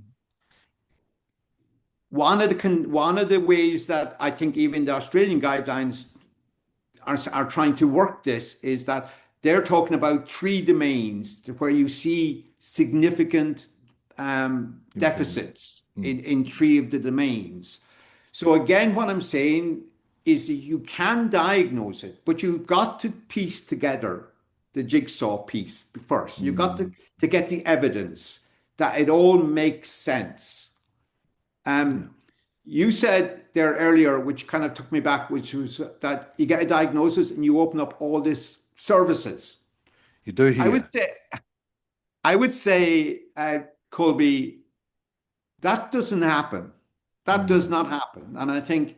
Speaker 2: one of the ways that I think even the Australian guidelines are trying to work this is that they're talking about 3 domains where you see significant deficits in 3 of the domains. So again, what I'm saying is that you can diagnose it, but you've got to piece together the jigsaw piece first. You've got to get the evidence that it all makes sense. You said there earlier, which kind of took me back, which was that you get a diagnosis and you open up all these services.
Speaker 1: You do
Speaker 2: I would
Speaker 1: hear.
Speaker 2: say, I would say, Colby, that doesn't happen. That does
Speaker 1: Mm,
Speaker 2: not happen. And I think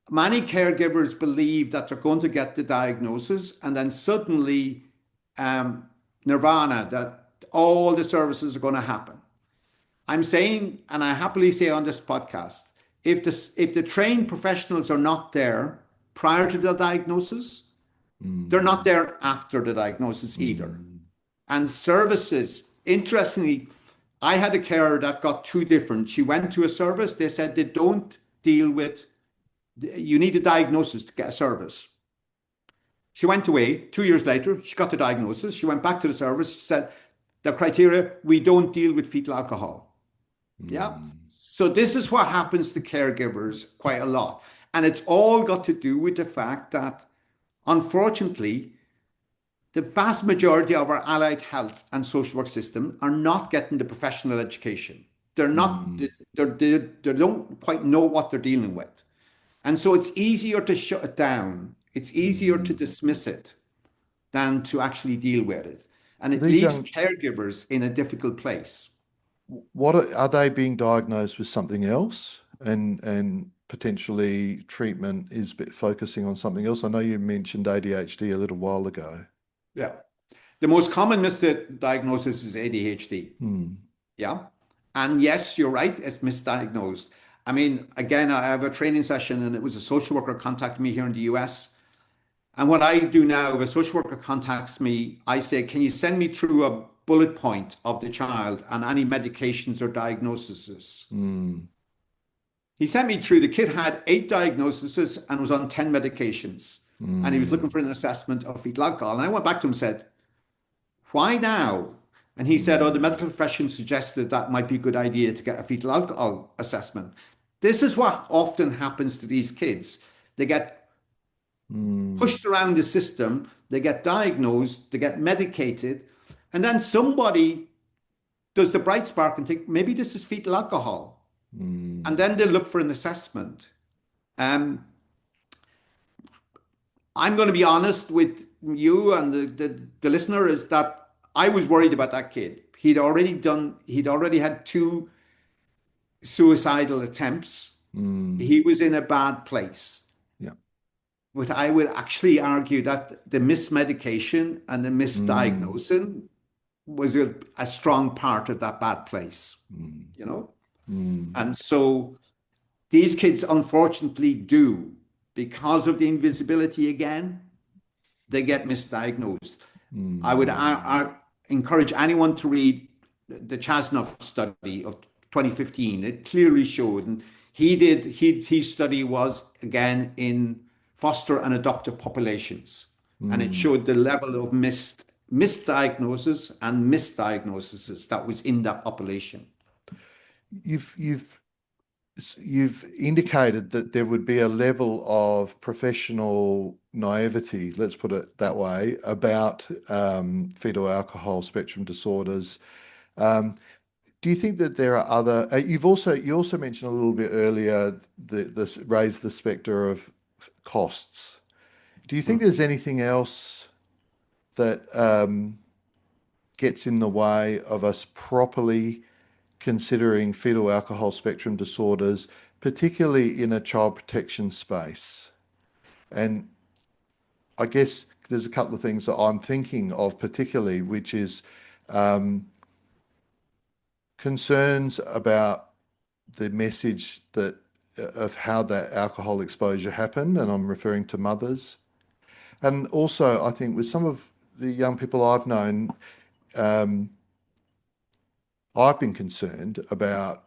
Speaker 2: many caregivers believe that they're going to get the diagnosis and then suddenly nirvana, that all the services are going to happen. I'm saying, and I happily say on this podcast, if the trained professionals are not there prior to the diagnosis, they're
Speaker 1: mm,
Speaker 2: not there after the diagnosis either.
Speaker 1: mm,
Speaker 2: And services, interestingly, I had a carer that got two different. She went to a service, they said they don't deal with, you need a diagnosis to get a service. She went away 2 years later, she got the diagnosis, she went back to the service, she said, the criteria, we don't deal with fetal alcohol. Yeah.
Speaker 1: mm.
Speaker 2: So this is what happens to caregivers quite a lot. And it's all got to do with the fact that, unfortunately, the vast majority of our allied health and social work system are not getting the professional education. They're not,
Speaker 1: Mm,
Speaker 2: they don't quite know what they're dealing with. And so it's easier to shut it down. It's easier to
Speaker 1: mm.
Speaker 2: dismiss it than to actually deal with it. And it
Speaker 1: These
Speaker 2: leaves
Speaker 1: young,
Speaker 2: caregivers in a difficult place.
Speaker 1: what are they being diagnosed with something else, and potentially treatment is focusing on something else? I know you mentioned ADHD a little while ago.
Speaker 2: Yeah. The most common misdiagnosis is ADHD.
Speaker 1: Hmm.
Speaker 2: Yeah. And yes, you're right, it's misdiagnosed. I mean, again, I have a training session and it was a social worker contacted me here in the US. And what I do now, if a social worker contacts me, I say, can you send me through a bullet point of the child and any medications or diagnoses?
Speaker 1: Hmm.
Speaker 2: He sent me through, the kid had 8 diagnoses and was on 10 medications. And he was looking
Speaker 1: Hmm.
Speaker 2: for an assessment of fetal alcohol. And I went back to him and said, why now? And he said, oh, the
Speaker 1: Hmm.
Speaker 2: medical profession suggested that might be a good idea to get a fetal alcohol assessment. This is what often happens to these kids. They get
Speaker 1: Hmm.
Speaker 2: pushed around the system, they get diagnosed, they get medicated, and then somebody does the bright spark and think, maybe this is fetal alcohol. And
Speaker 1: Hmm.
Speaker 2: then they look for an assessment. Um, I'm going to be honest with you and the listener is that I was worried about that kid. He'd already had two suicidal attempts.
Speaker 1: Hmm.
Speaker 2: He was in a bad place.
Speaker 1: Yeah.
Speaker 2: But I would actually argue that the mismedication and the
Speaker 1: Hmm.
Speaker 2: misdiagnosing was a strong part of that bad place,
Speaker 1: Hmm.
Speaker 2: you know?
Speaker 1: Hmm.
Speaker 2: And so these kids unfortunately do, because of the invisibility again, they get misdiagnosed. I would
Speaker 1: Hmm.
Speaker 2: encourage anyone to read the Chasnoff study of 2015. It clearly showed, and his study was again in foster and adoptive populations, and it
Speaker 1: Hmm.
Speaker 2: showed the level of misdiagnosis and misdiagnoses that was in that population.
Speaker 1: You've you've indicated that there would be a level of professional naivety, let's put it that way, about fetal alcohol spectrum disorders. Um, do you think that there are other? You also mentioned a little bit earlier this raised the specter of costs. Do you think there's anything else that gets in the way of us properly considering fetal alcohol spectrum disorders, particularly in a child protection space? And I guess there's a couple of things that I'm thinking of particularly, which is um, concerns about the message that of how that alcohol exposure happened, and I'm referring to mothers. And also, I think with some of the young people I've known, um, I've been concerned about,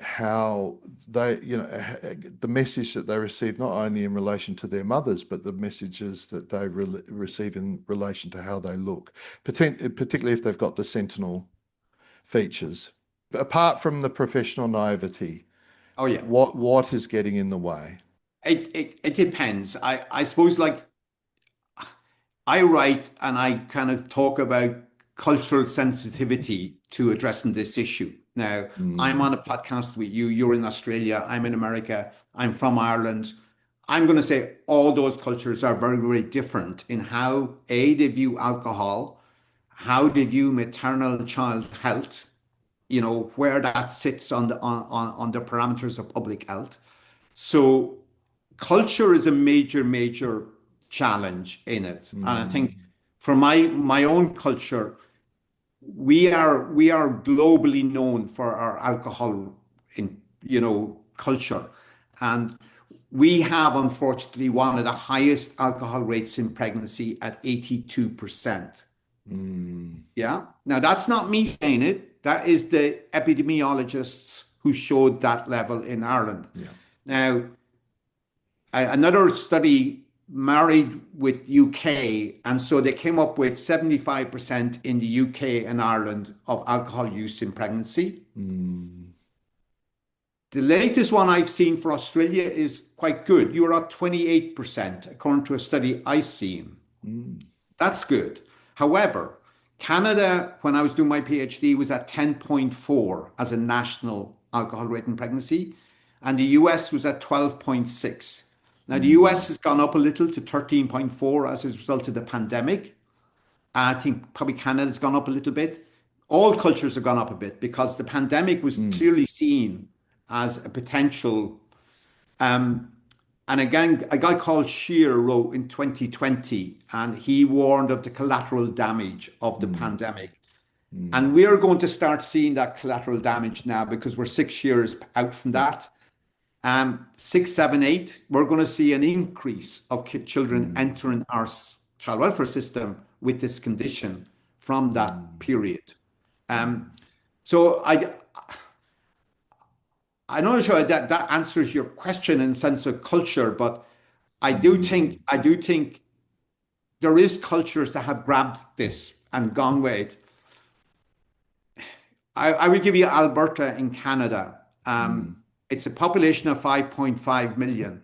Speaker 1: how they, the message that they receive, not only in relation to their mothers, but the messages that they receive in relation to how they look, particularly if they've got the sentinel features. But apart from the professional naivety,
Speaker 2: Oh yeah,
Speaker 1: what is getting in the way?
Speaker 2: it depends. I suppose like I write and I kind of talk about cultural sensitivity to addressing this issue. Now, I'm on a podcast with you, you're in Australia, I'm in America, I'm from Ireland. I'm going to say all those cultures are very, very different in how, A, they view alcohol, how they view maternal child health, where that sits on the parameters of public health. So culture is a major, major challenge in it. And I think for my own culture, we are globally known for our alcohol culture. And we have, unfortunately, one of the highest alcohol rates in pregnancy at 82%. Yeah. Now, that's not me saying it. That is the epidemiologists who showed that level in Ireland.
Speaker 1: Yeah.
Speaker 2: Now, another study married with UK, and so they came up with 75% in the UK and Ireland of alcohol use in pregnancy. The latest one I've seen for Australia is quite good. You're at 28%, according to a study I've seen. That's good. However, Canada, when I was doing my PhD, was at 10.4 as a national alcohol rate in pregnancy, and the US was at 12.6. Now, the US has gone up a little to 13.4 as a result of the pandemic. I think probably Canada's gone up a little bit. All cultures have gone up a bit because the pandemic was clearly seen as a potential. And again, a guy called Shear wrote in 2020, and he warned of the collateral damage of the pandemic. And we are going to start seeing that collateral damage now because we're 6 years out from that. 6, 7, 8, we're going to see an increase of children entering our child welfare system with this condition from that period. So I'm not sure that answers your question in the sense of culture, but I do think there is cultures that have grabbed this and gone with it. I will give you Alberta in Canada. It's a population of 5.5 million.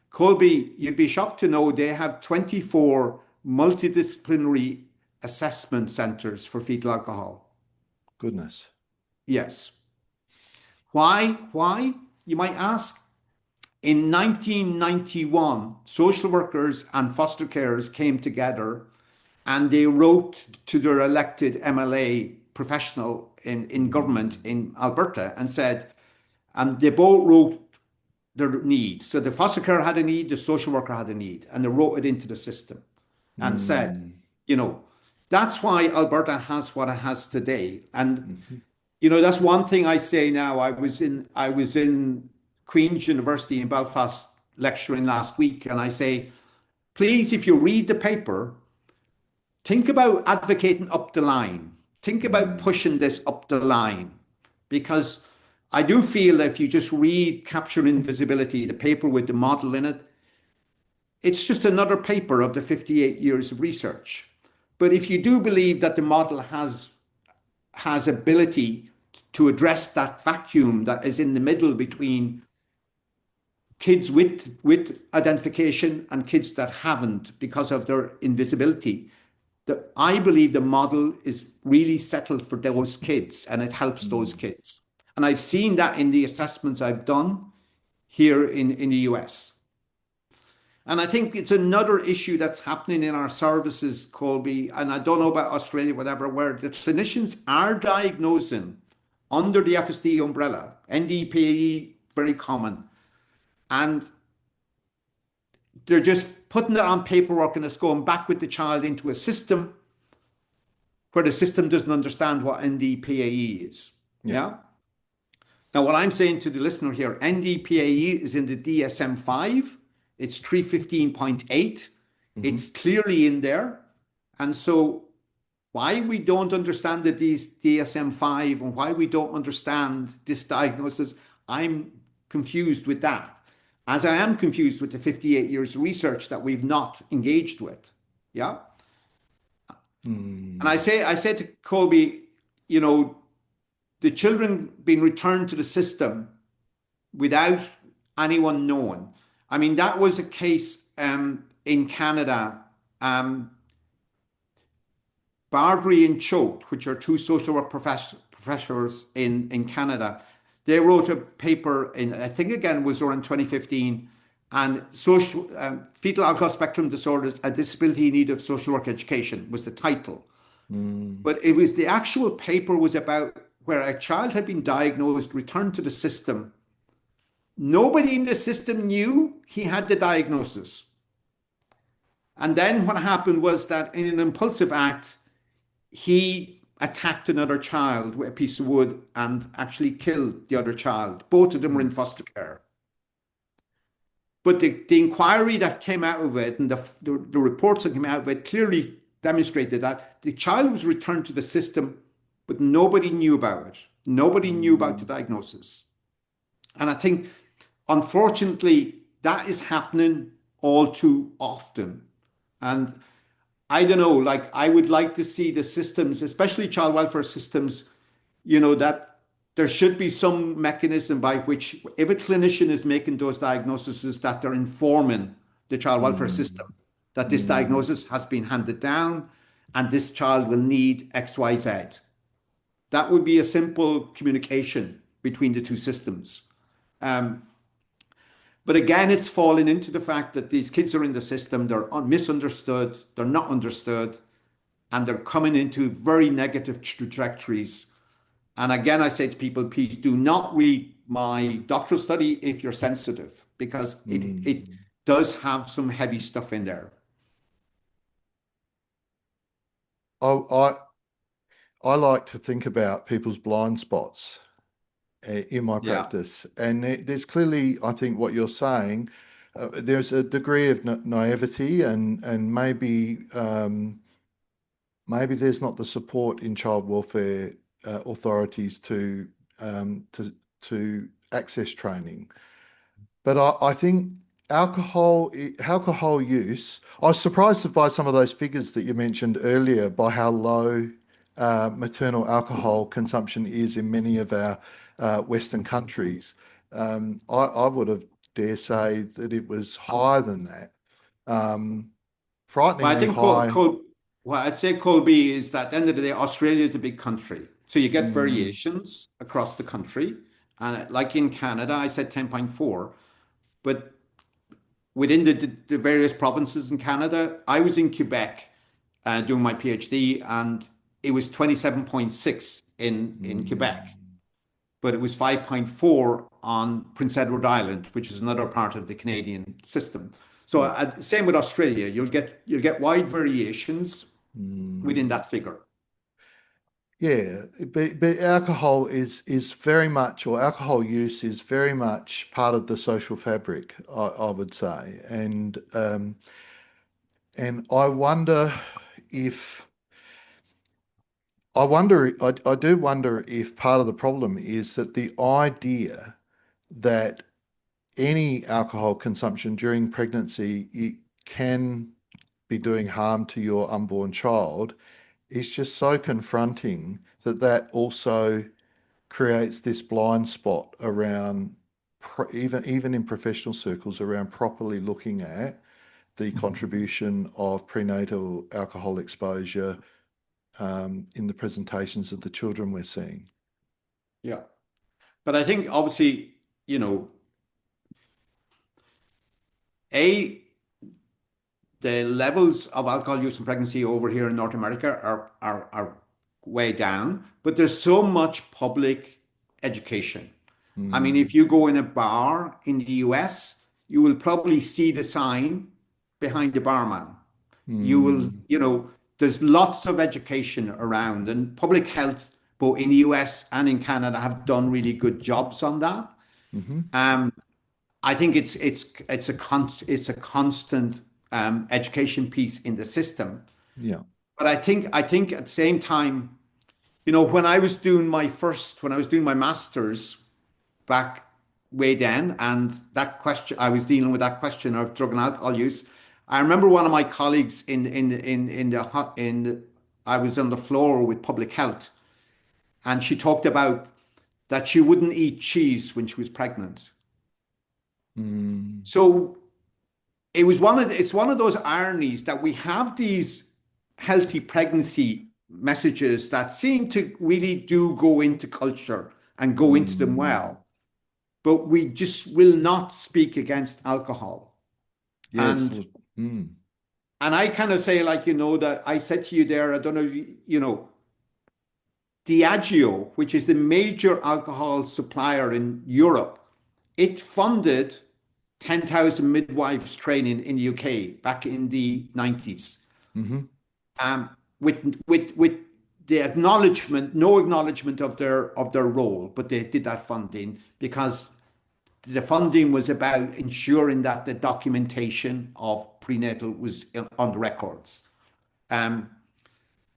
Speaker 2: Colby, you'd be shocked to know they have 24 multidisciplinary assessment centers for fetal alcohol.
Speaker 1: Goodness.
Speaker 2: Yes. Why? You might ask. In 1991, social workers and foster carers came together and they wrote to their elected MLA professional in government in Alberta and said, they both wrote their needs. So the foster carer had a need, the social worker had a need, and they wrote it into the system and said, that's why Alberta has what it has today. And that's one thing I say now. I was in Queen's University in Belfast lecturing last week, and I say, please, if you read the paper, think about advocating up the line. Think about pushing this up the line, because I do feel that if you just read Capture Invisibility, the paper with the model in it, it's just another paper of the 58 years of research. But if you do believe that the model has ability to address that vacuum that is in the middle between kids with identification and kids that haven't because of their invisibility, I believe the model is really settled for those kids and it helps those kids. And I've seen that in the assessments I've done here in the US. And I think it's another issue that's happening in our services, Colby, and I don't know about Australia, whatever, where the clinicians are diagnosing under the FASD umbrella, NDPAE, very common, and they're just putting it on paperwork and it's going back with the child into a system where the system doesn't understand what NDPAE is. Yeah. Now, what I'm saying to the listener here, NDPAE is in the DSM-5. It's 315.8. It's clearly in there. And so why we don't understand the DSM-5 and why we don't understand this diagnosis, I'm confused with that, as I am confused with the 58 years of research that we've not engaged with. Yeah. And I said to Colby, the children being returned to the system without anyone knowing. I mean, that was a case in Canada. Barbary and Choate, which are two social work professors in Canada. They wrote a paper in, I think again, was around 2015, and social fetal alcohol spectrum disorders, a disability in need of social work education was the title. But it was the actual paper was about where a child had been diagnosed, returned to the system. Nobody in the system knew he had the diagnosis. And then what happened was that in an impulsive act, he attacked another child with a piece of wood and actually killed the other child. Both of them were in foster care. But the inquiry that came out of it and the reports that came out of it clearly demonstrated that the child was returned to the system, but nobody knew about it. Nobody knew about the diagnosis. And I think, unfortunately, that is happening all too often. And I don't know, like I would like to see the systems, especially child welfare systems, that there should be some mechanism by which if a clinician is making those diagnoses, that they're informing the child welfare system that this diagnosis has been handed down and this child will need XYZ. That would be a simple communication between the two systems. But again, it's fallen into the fact that these kids are in the system, they're misunderstood, they're not understood, and they're coming into very negative trajectories. And again, I say to people, please do not read my doctoral study if you're sensitive, because it does have some heavy stuff in there.
Speaker 1: I like to think about people's blind spots in my
Speaker 2: Yeah.
Speaker 1: practice, and there's clearly, I think, what you're saying. There's a degree of naivety, and maybe there's not the support in child welfare authorities to access training. But I think alcohol use. I was surprised by some of those figures that you mentioned earlier, by how low maternal alcohol consumption is in many of our Western countries. I would have dare say that it was higher than that.
Speaker 2: Well, I
Speaker 1: Frighteningly
Speaker 2: think
Speaker 1: high.
Speaker 2: what I'd say, Colby, is that at the end of the day, Australia is a big country. So you get
Speaker 1: Mm,
Speaker 2: variations across the country. And like in Canada, I said 10.4. But within the various provinces in Canada, I was in Quebec doing my PhD, and it was 27.6 in Quebec,
Speaker 1: mm,
Speaker 2: but it was 5.4 on Prince Edward Island, which is another part of the Canadian system. So
Speaker 1: yeah.
Speaker 2: same with Australia, you'll get wide variations within
Speaker 1: Mm.
Speaker 2: that figure.
Speaker 1: Yeah, but alcohol is very much, or alcohol use is very much part of the social fabric, I would say, and if I do wonder if part of the problem is that the idea that any alcohol consumption during pregnancy it can be doing harm to your unborn child is just so confronting that also creates this blind spot around even in professional circles around properly looking at the contribution of prenatal alcohol exposure in the presentations of the children we're seeing.
Speaker 2: Yeah. But I think obviously, you know, A, the levels of alcohol use in pregnancy over here in North America are way down, but there's so much public education. I mean,
Speaker 1: Mm,
Speaker 2: if you go in a bar in the US, you will probably see the sign behind the barman. You will,
Speaker 1: mm,
Speaker 2: there's lots of education around, and public health, both in the US and in Canada, have done really good jobs on that.
Speaker 1: hmm
Speaker 2: Um, I think it's a constant education piece in the system.
Speaker 1: Yeah.
Speaker 2: But I think at the same time, when I was doing my master's back way then, and that question, I was dealing with that question of drug and alcohol use. I remember one of my colleagues I was on the floor with public health, and she talked about that she wouldn't eat cheese when she was pregnant.
Speaker 1: Mm,
Speaker 2: So it's one of those ironies that we have these healthy pregnancy messages that seem to really do go into culture and go into them well, but we just will not speak against alcohol.
Speaker 1: Yes.
Speaker 2: And I kind of say, like, that I said to you there, I don't know, Diageo, which is the major alcohol supplier in Europe, it funded 10,000 midwives training in the UK back in the 90s. With the acknowledgement, no acknowledgement of their role, but they did that funding because the funding was about ensuring that the documentation of prenatal was on the records.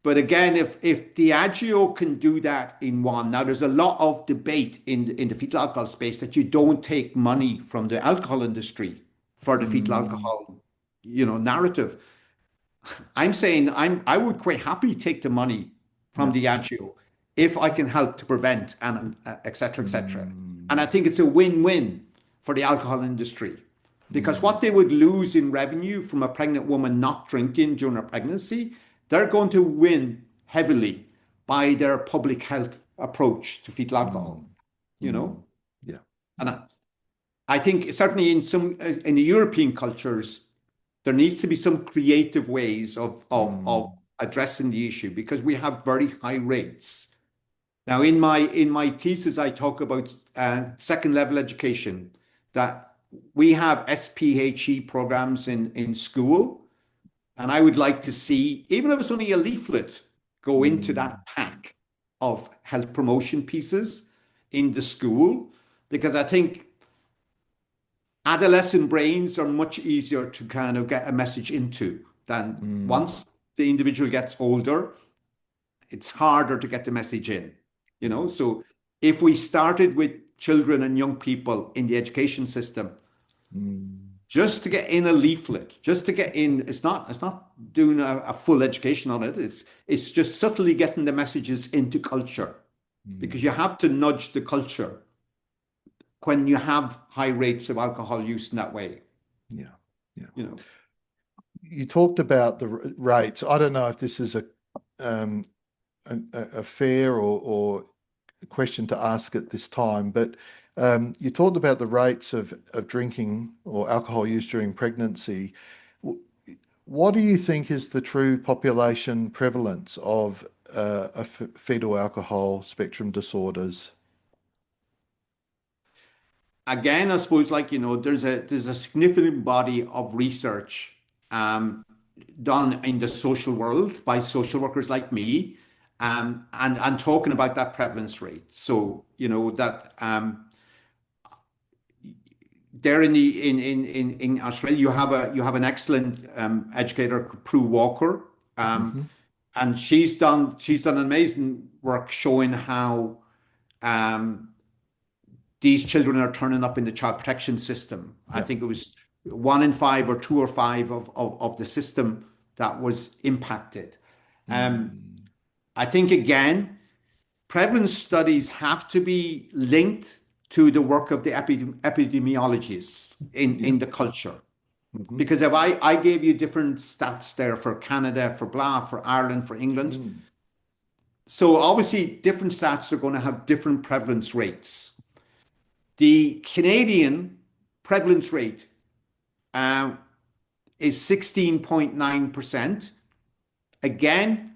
Speaker 2: But again, if Diageo can do that in one, now there's a lot of debate in the fetal alcohol space that you don't take money from the alcohol industry for the fetal alcohol, narrative. I'm saying I would quite happy take the money from Diageo if I can help to prevent and et cetera, et cetera. And I think it's a win-win for the alcohol industry because what they would lose in revenue from a pregnant woman not drinking during her pregnancy, they're going to win heavily by their public health approach to fetal alcohol,
Speaker 1: Yeah.
Speaker 2: And I think certainly in the European cultures, there needs to be some creative ways of addressing the issue because we have very high rates. Now, in my thesis, I talk about second level education, that we have SPHE programs in school. And I would like to see, even if it's only a leaflet, go into that pack of health promotion pieces in the school, because I think adolescent brains are much easier to kind of get a message into than once the individual gets older, it's harder to get the message in, So if we started with children and young people in the education system, just to get in a leaflet, just to get in, it's not doing a full education on it. It's just subtly getting the messages into culture, because you have to nudge the culture when you have high rates of alcohol use in that way.
Speaker 1: Yeah. You talked about the rates. I don't know if this is a fair or question to ask at this time, but you talked about the rates of drinking or alcohol use during pregnancy. What do you think is the true population prevalence of fetal alcohol spectrum disorders?
Speaker 2: Again, I suppose, there's a significant body of research done in the social world by social workers like me, and talking about that prevalence rate. So that there in Australia you have an excellent educator, Prue Walker, and she's done amazing work showing how these children are turning up in the child protection system. I think it was 1 in 5 or 2 or 5 of the system that was impacted. I think, again, prevalence studies have to be linked to the work of the epidemiologists in the culture. Because if I gave you different stats there for Canada, for Ireland, for England, so obviously different stats are going to have different prevalence rates. The Canadian prevalence rate is 16.9%. Again,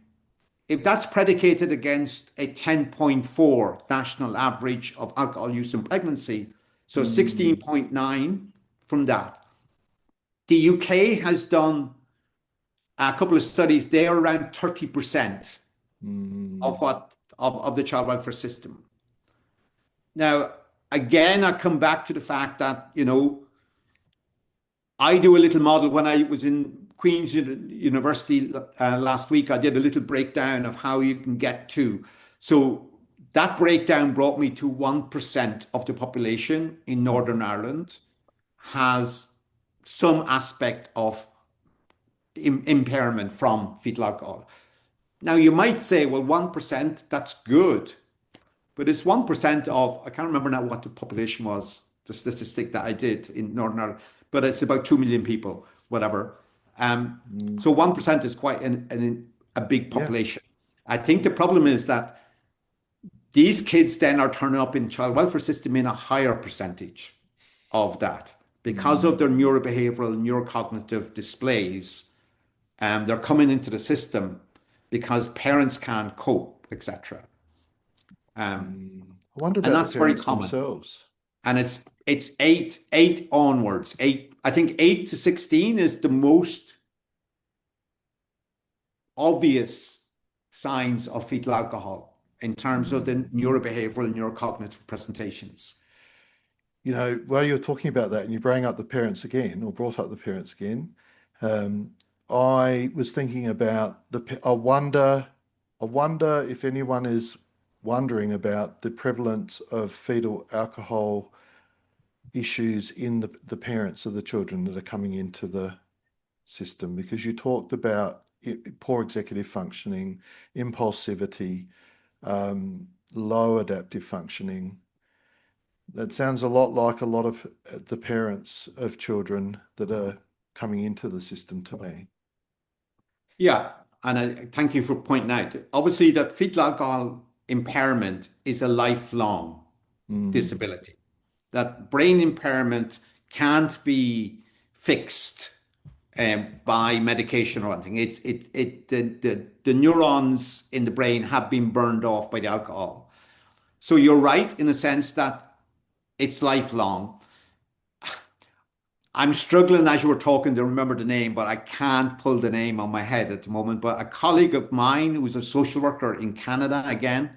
Speaker 2: if that's predicated against a 10.4 national average of alcohol use in pregnancy, so 16.9 from that. The UK has done a couple of studies. They are around 30% of the child welfare system. Now, again, I come back to the fact that, I do a little model. When I was in Queen's University last week, I did a little breakdown of how you can get to. So that breakdown brought me to 1% of the population in Northern Ireland has some aspect of impairment from fetal alcohol. Now, you might say, well, 1%, that's good. But it's 1% of, I can't remember now what the population was, the statistic that I did in Northern Ireland, but it's about 2 million people, whatever. So 1% is quite a big population. I think the problem is that these kids then are turning up in the child welfare system in a higher percentage of that because of their neurobehavioral and neurocognitive displays. They're coming into the system because parents can't cope, etc.
Speaker 1: I wonder
Speaker 2: And
Speaker 1: about the
Speaker 2: that's very
Speaker 1: parents
Speaker 2: common.
Speaker 1: themselves.
Speaker 2: And it's eight onwards. I think 8 to 16 is the most obvious signs of fetal alcohol in terms of the neurobehavioral and neurocognitive presentations.
Speaker 1: You know, while you're talking about that and you bring up the parents again, or brought up the parents again, I was thinking about I wonder if anyone is wondering about the prevalence of fetal alcohol issues in the parents of the children that are coming into the system, because you talked about poor executive functioning, impulsivity, low adaptive functioning. That sounds a lot like a lot of the parents of children that are coming into the system to me.
Speaker 2: Yeah, and I thank you for pointing out. Obviously, that fetal alcohol impairment is a lifelong disability. That brain impairment can't be fixed by medication or anything. The neurons in the brain have been burned off by the alcohol. So you're right in a sense that it's lifelong. I'm struggling as you were talking to remember the name, but I can't pull the name on my head at the moment. But a colleague of mine who's a social worker in Canada, again,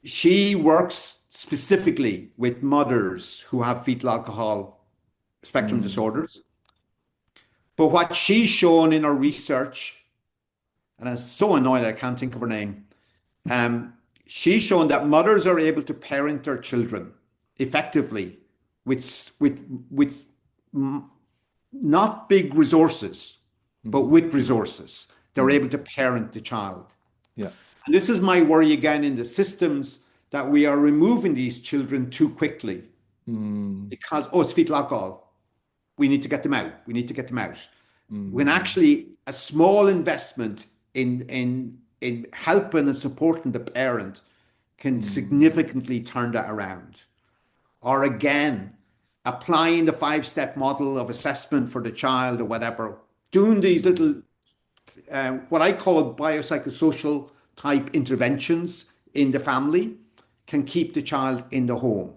Speaker 2: she works specifically with mothers who have fetal alcohol spectrum disorders. But what she's shown in her research, and I'm so annoyed I can't think of her name, she's shown that mothers are able to parent their children effectively with not big resources, but with resources. They're able to parent the child.
Speaker 1: Yeah.
Speaker 2: And this is my worry again in the systems that we are removing these children too quickly because, oh, it's fetal alcohol. We need to get them out. We need to get them out. When actually a small investment in helping and supporting the parent can significantly turn that around. Or again, applying the 5-step model of assessment for the child or whatever, doing these little, what I call biopsychosocial type interventions in the family can keep the child in the home.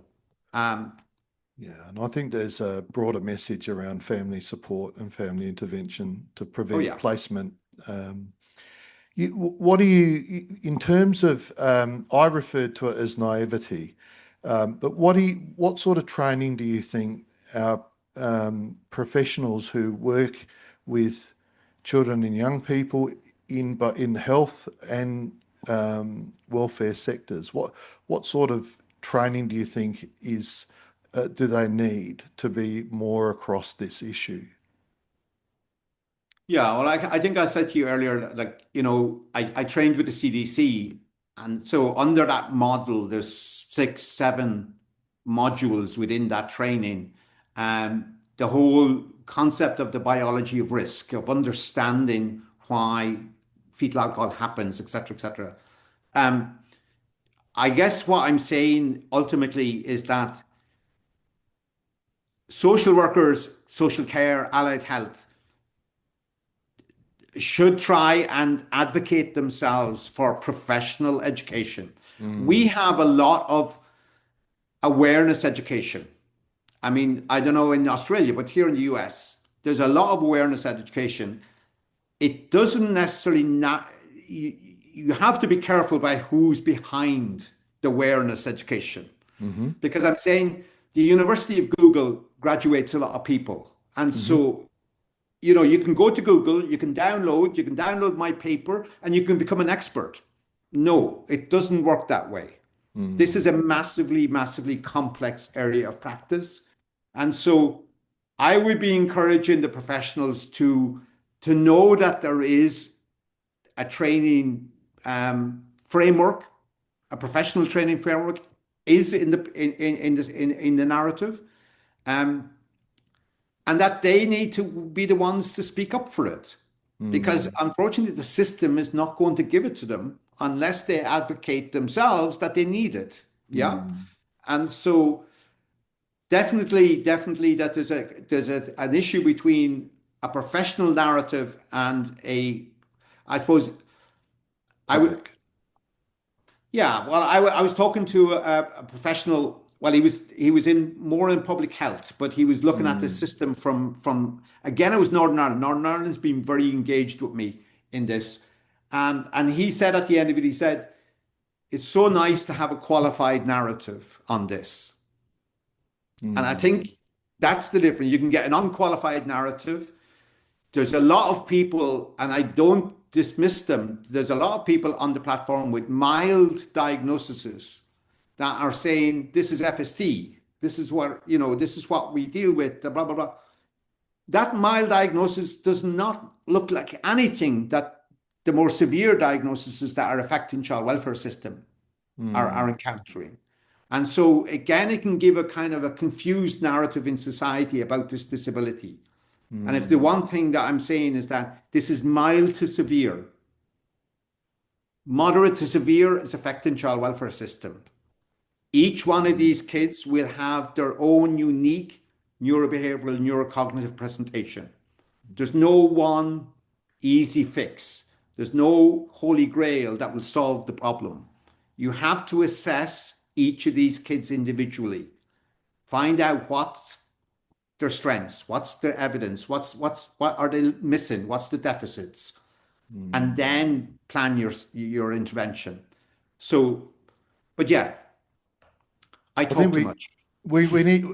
Speaker 1: Yeah, and I think there's a broader message around family support and family intervention to prevent placement. What do you, in terms of, I referred to it as naivety, but what sort of training do you think our professionals who work with children and young people in health and welfare sectors, what sort of training do you think do they need to be more across this issue?
Speaker 2: Yeah, well, I think I said to you earlier, like, I trained with the CDC. And so under that model, there's 6, 7 modules within that training. And the whole concept of the biology of risk, of understanding why fetal alcohol happens, et cetera, et cetera. I guess what I'm saying ultimately is that social workers, social care, allied health should try and advocate themselves for professional education. We have a lot of awareness education. I mean, I don't know in Australia, but here in the US, there's a lot of awareness education. It doesn't necessarily not, you have to be careful by who's behind the awareness education. Because I'm saying the University of Google graduates a lot of people. And so you can go to Google, you can download my paper, and you can become an expert. No, it doesn't work that way. This is a massively, massively complex area of practice. And so I would be encouraging the professionals to know that there is a training framework, a professional training framework is in the narrative. And that they need to be the ones to speak up for it. Because unfortunately, the system is not going to give it to them unless they advocate themselves that they need it. Yeah.
Speaker 1: Mm.
Speaker 2: And so definitely that an issue between a professional narrative and I suppose I would,
Speaker 1: Public.
Speaker 2: yeah, well, I was talking to a professional. Well, he was in more in public health, but he was looking at the
Speaker 1: Mm.
Speaker 2: system from again. It was Northern Ireland. Northern Ireland's been very engaged with me in this, and he said at the end of it, he said, "It's so nice to have a qualified narrative on this," and I
Speaker 1: Mm.
Speaker 2: think that's the difference. You can get an unqualified narrative. There's a lot of people, and I don't dismiss them. There's a lot of people on the platform with mild diagnoses that are saying this is FSD. This is what this is what we deal with. Blah blah blah. That mild diagnosis does not look like anything that the more severe diagnoses that are affecting child welfare system are
Speaker 1: Mm.
Speaker 2: encountering. And so again, it can give a kind of a confused narrative in society about this disability. And if the
Speaker 1: Mm.
Speaker 2: one thing that I'm saying is that this is mild to severe, moderate to severe is affecting child welfare system. Each one of these kids will have their own unique neurobehavioral, neurocognitive presentation. There's no one easy fix. There's no holy grail that will solve the problem. You have to assess each of these kids individually. Find out what's their strengths, what's their evidence, what are they missing, what's the deficits, and
Speaker 1: Mm.
Speaker 2: then plan your intervention. So, but yeah, I
Speaker 1: I
Speaker 2: talk
Speaker 1: think
Speaker 2: too much.
Speaker 1: we need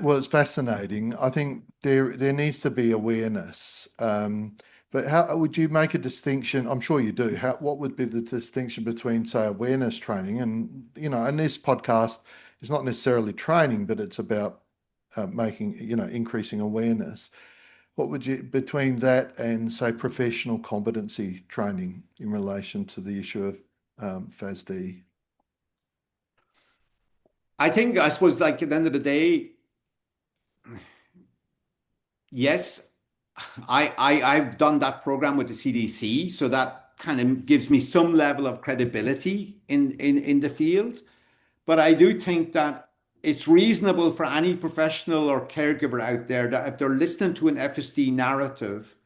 Speaker 1: well, it's fascinating. I think there needs to be awareness. But how would you make a distinction? I'm sure you do. What would be the distinction between, say, awareness training and, and this podcast is not necessarily training, but it's about making, increasing awareness. What would you, between that and, say, professional competency training in relation to the issue of FASD?
Speaker 2: I suppose, like at the end of the day, yes, I've done that program with the CDC, so that kind of gives me some level of credibility in the field. But I do think that it's reasonable for any professional or caregiver out there that if they're listening to an FSD narrative,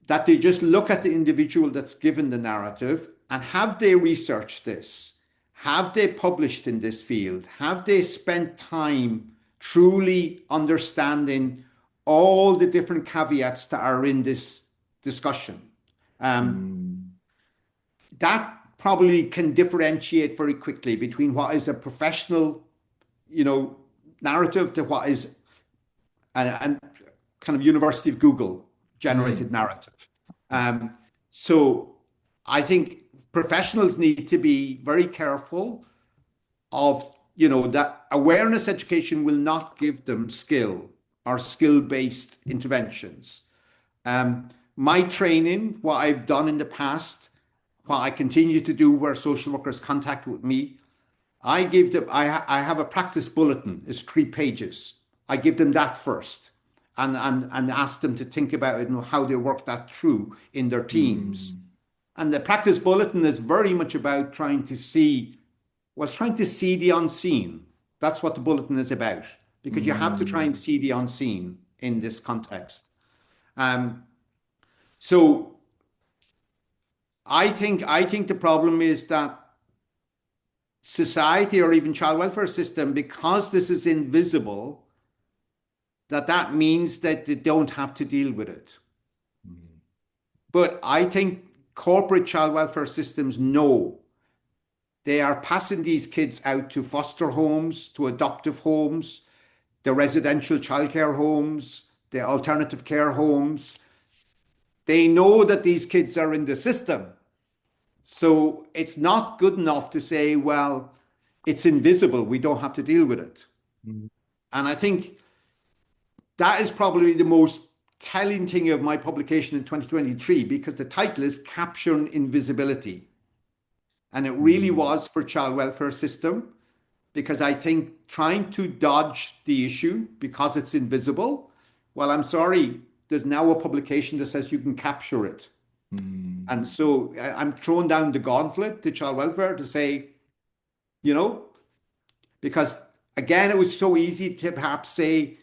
Speaker 2: that they just look at the individual that's given the narrative and have they researched this? Have they published in this field? Have they spent time truly understanding all the different caveats that are in this discussion? Um,
Speaker 1: Mm.
Speaker 2: that probably can differentiate very quickly between what is a professional, narrative to what is an kind of University of Google generated
Speaker 1: Mm.
Speaker 2: narrative. So I think professionals need to be very careful of, that awareness education will not give them skill or skill-based interventions. My training, what I've done in the past, what I continue to do where social workers contact with me, I give them, I have a practice bulletin, it's 3 pages. I give them that first and ask them to think about it and how they work that through in their teams.
Speaker 1: Mm.
Speaker 2: And the practice bulletin is very much about trying to see the unseen. That's what the bulletin is about, because you have to try
Speaker 1: Mm.
Speaker 2: and see the unseen in this context. Um, so I think the problem is that society or even child welfare system, because this is invisible, that means that they don't have to deal with it.
Speaker 1: Mm.
Speaker 2: But I think corporate child welfare systems know they are passing these kids out to foster homes, to adoptive homes, the residential childcare homes, the alternative care homes. They know that these kids are in the system. So it's not good enough to say, well, it's invisible, we don't have to deal with it.
Speaker 1: Mm.
Speaker 2: And I think that is probably the most telling thing of my publication in 2023, because the title is Capturing Invisibility. And it really
Speaker 1: Mm.
Speaker 2: was for child welfare system, because I think trying to dodge the issue because it's invisible, well, I'm sorry, there's now a publication that says you can capture it. And so I'm throwing down the gauntlet to child welfare to say, you know, because again, it was so easy to perhaps say,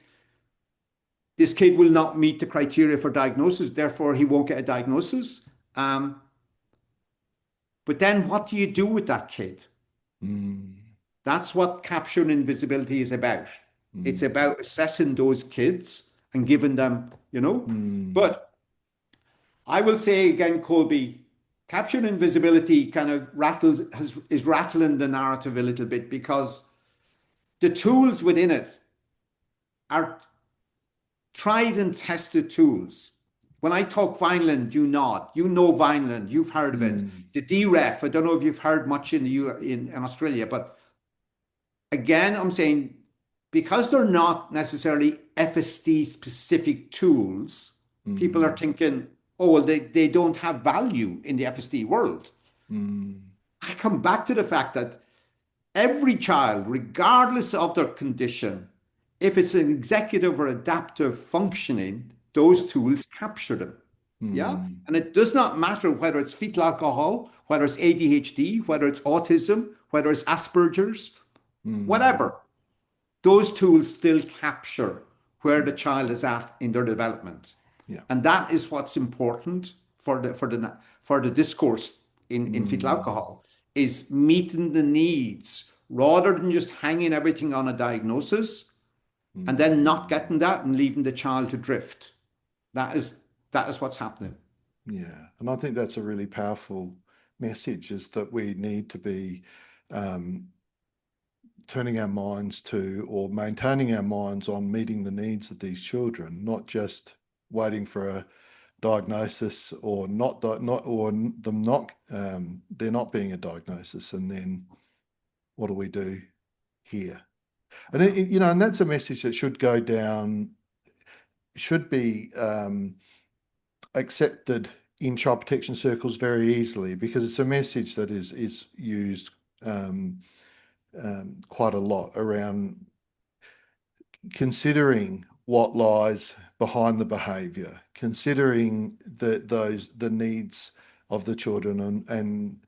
Speaker 2: this kid will not meet the criteria for diagnosis, therefore he won't get a diagnosis. But then what do you do with that kid? That's what capture and invisibility is about. It's about assessing those kids and giving them, But I will say again, Colby, capture and invisibility kind of is rattling the narrative a little bit, because the tools within it are tried and tested tools. When I talk Vineland, you nod. You know Vineland. You've heard of it. The DREF, I don't know if you've heard much in Australia, but again, I'm saying, because they're not necessarily FSD specific tools, people are thinking, oh, well, they don't have value in the FSD world. I come back to the fact that every child, regardless of their condition, if it's an executive or adaptive functioning, those tools capture them. Yeah. And it does not matter whether it's fetal alcohol, whether it's ADHD, whether it's autism, whether it's Asperger's, whatever. Those tools still capture where the child is at in their development.
Speaker 1: Yeah.
Speaker 2: And that is what's important for the discourse in fetal alcohol, is meeting the needs rather than just hanging everything on a diagnosis and then not getting that and leaving the child to drift. That is what's happening.
Speaker 1: Yeah. And I think that's a really powerful message, is that we need to be turning our minds to, or maintaining our minds on, meeting the needs of these children, not just waiting for a diagnosis or they're not being a diagnosis, and then what do we do here? And and that's a message that should go down, should be accepted in child protection circles very easily, because it's a message that is used quite a lot around considering what lies behind the behaviour, considering the needs of the children and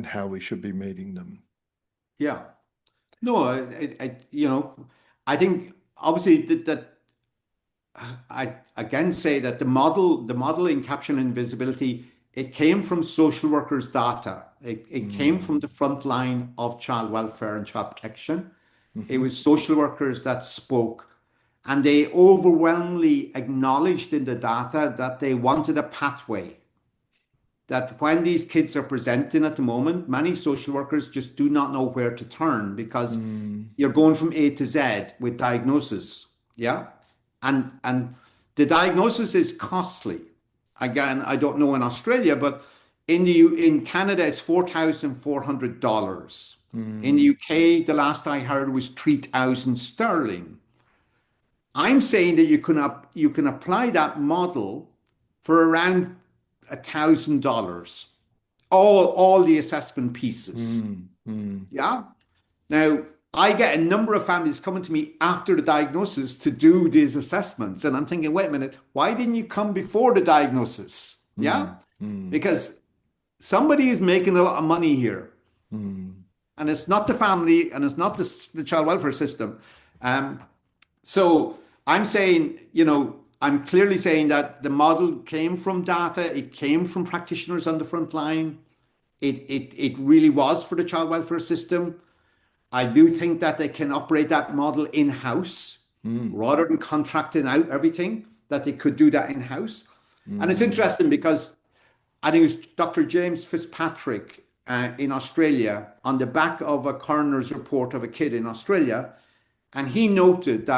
Speaker 1: how we should be meeting them.
Speaker 2: Yeah. No, I think obviously that I again say that the model in capture and invisibility, it came from social workers' data. It came from the front line of child welfare and child protection. It was social workers that spoke, and they overwhelmingly acknowledged in the data that they wanted a pathway. That when these kids are presenting at the moment, many social workers just do not know where to turn, because you're going from A to Z with diagnosis. Yeah. And the diagnosis is costly. Again, I don't know in Australia, but in Canada, it's $4,400. In the UK, the last I heard was 3,000 sterling. I'm saying that you can apply that model for around $1,000, all the assessment pieces. Yeah. Now, I get a number of families coming to me after the diagnosis to do these assessments, and I'm thinking, wait a minute, why didn't you come before the diagnosis? Yeah. Because somebody is making a lot of money here, and it's not the family, and it's not the child welfare system. So I'm saying, I'm clearly saying that the model came from data. It came from practitioners on the front line. It really was for the child welfare system. I do think that they can operate that model in-house rather than contracting out everything, that they could do that in-house. And it's interesting because I think it was Dr. James Fitzpatrick in Australia, on the back of a coroner's report of a kid in Australia, and he noted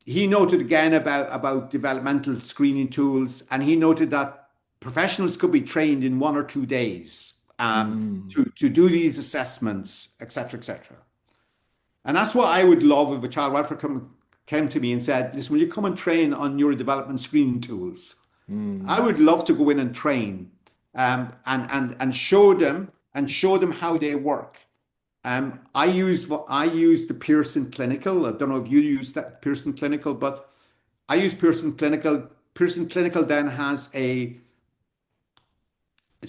Speaker 2: again about developmental screening tools, and he noted that professionals could be trained in 1 or 2 days to do these assessments, etc., etc. And that's what I would love if a child welfare came to me and said, listen, will you come and train on neurodevelopment screening tools? I would love to go in and train and show them how they work. I used the Pearson Clinical. I don't know if you use that Pearson Clinical, but I use Pearson Clinical Pearson Clinical then has it's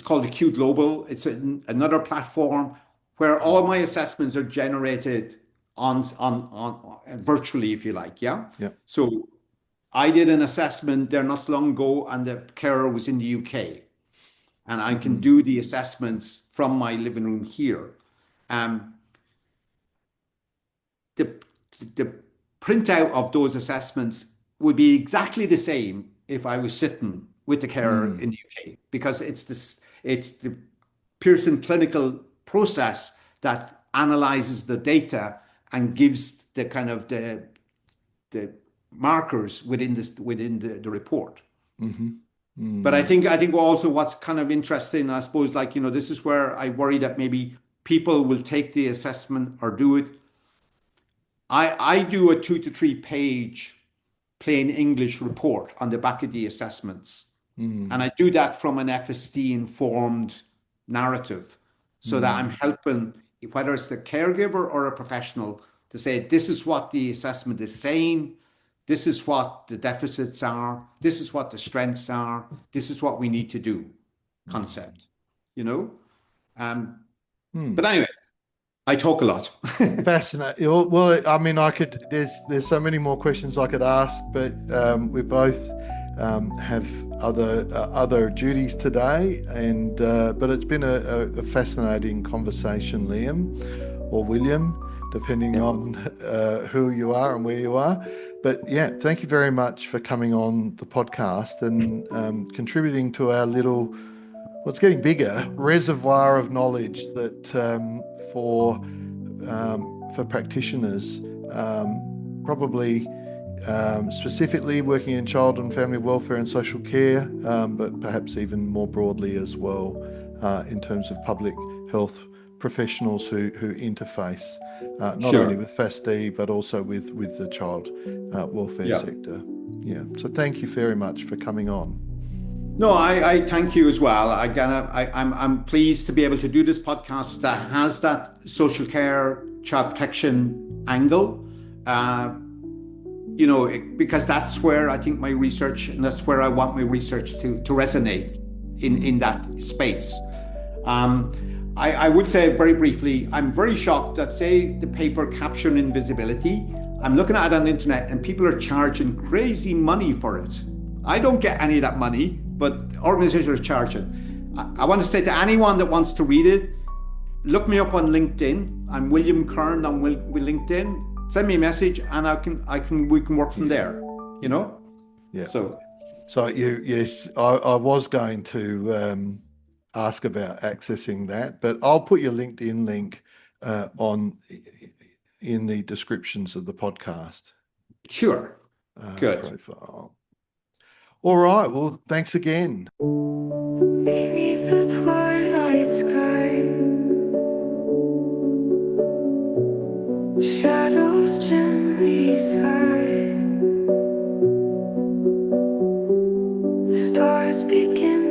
Speaker 2: called Q Global. It's another platform where all my assessments are generated on virtually, if you like. Yeah.
Speaker 1: Yeah.
Speaker 2: So I did an assessment there not so long ago, and the carer was in the UK, and I can do the assessments from my living room here. The printout of those assessments would be exactly the same if I was sitting with the carer in the UK, because it's the Pearson clinical process that analyzes the data and gives the kind of the markers within the report. But I think also what's kind of interesting, I suppose, like, this is where I worry that maybe people will take the assessment or do it. I do a 2 to 3 page plain English report on the back of the assessments. And I do that from an FASD informed narrative, so that I'm helping, whether it's the caregiver or a professional, to say, this is what the assessment is saying, this is what the deficits are, this is what the strengths are, this is what we need to do, concept, But anyway, I talk a lot.
Speaker 1: Fascinating. Well, I mean, there's so many more questions I could ask, but we both have other duties today, and but it's been a fascinating conversation, Liam, or William, depending on who you are and where you are. But yeah, thank you very much for coming on the podcast and contributing to our little, well, it's getting bigger, reservoir of knowledge that for practitioners, probably specifically working in child and family welfare and social care, but perhaps even more broadly as well, in terms of public health professionals who interface not only with FASD but also with the child welfare sector. Yeah. So thank you very much for coming on.
Speaker 2: No, I thank you as well. I'm pleased to be able to do this podcast that has that social care, child protection angle. Because that's where I think my research, and that's where I want my research to resonate in that space. I would say very briefly, I'm very shocked that, say, the paper Capturing Invisibility, I'm looking at it on the internet and people are charging crazy money for it. I don't get any of that money, but organizations are charging. I want to say to anyone that wants to read it, look me up on LinkedIn. I'm William Curran on LinkedIn. Send me a message, and we can work from there.
Speaker 1: Yeah.
Speaker 2: So
Speaker 1: yes, I was going to ask about accessing that, but I'll put your LinkedIn link in the descriptions of the podcast.
Speaker 2: Sure. Good.
Speaker 1: Profile. All right. Well, thanks again.
Speaker 3: Beneath the twilight sky, shadows gently sigh. Stars begin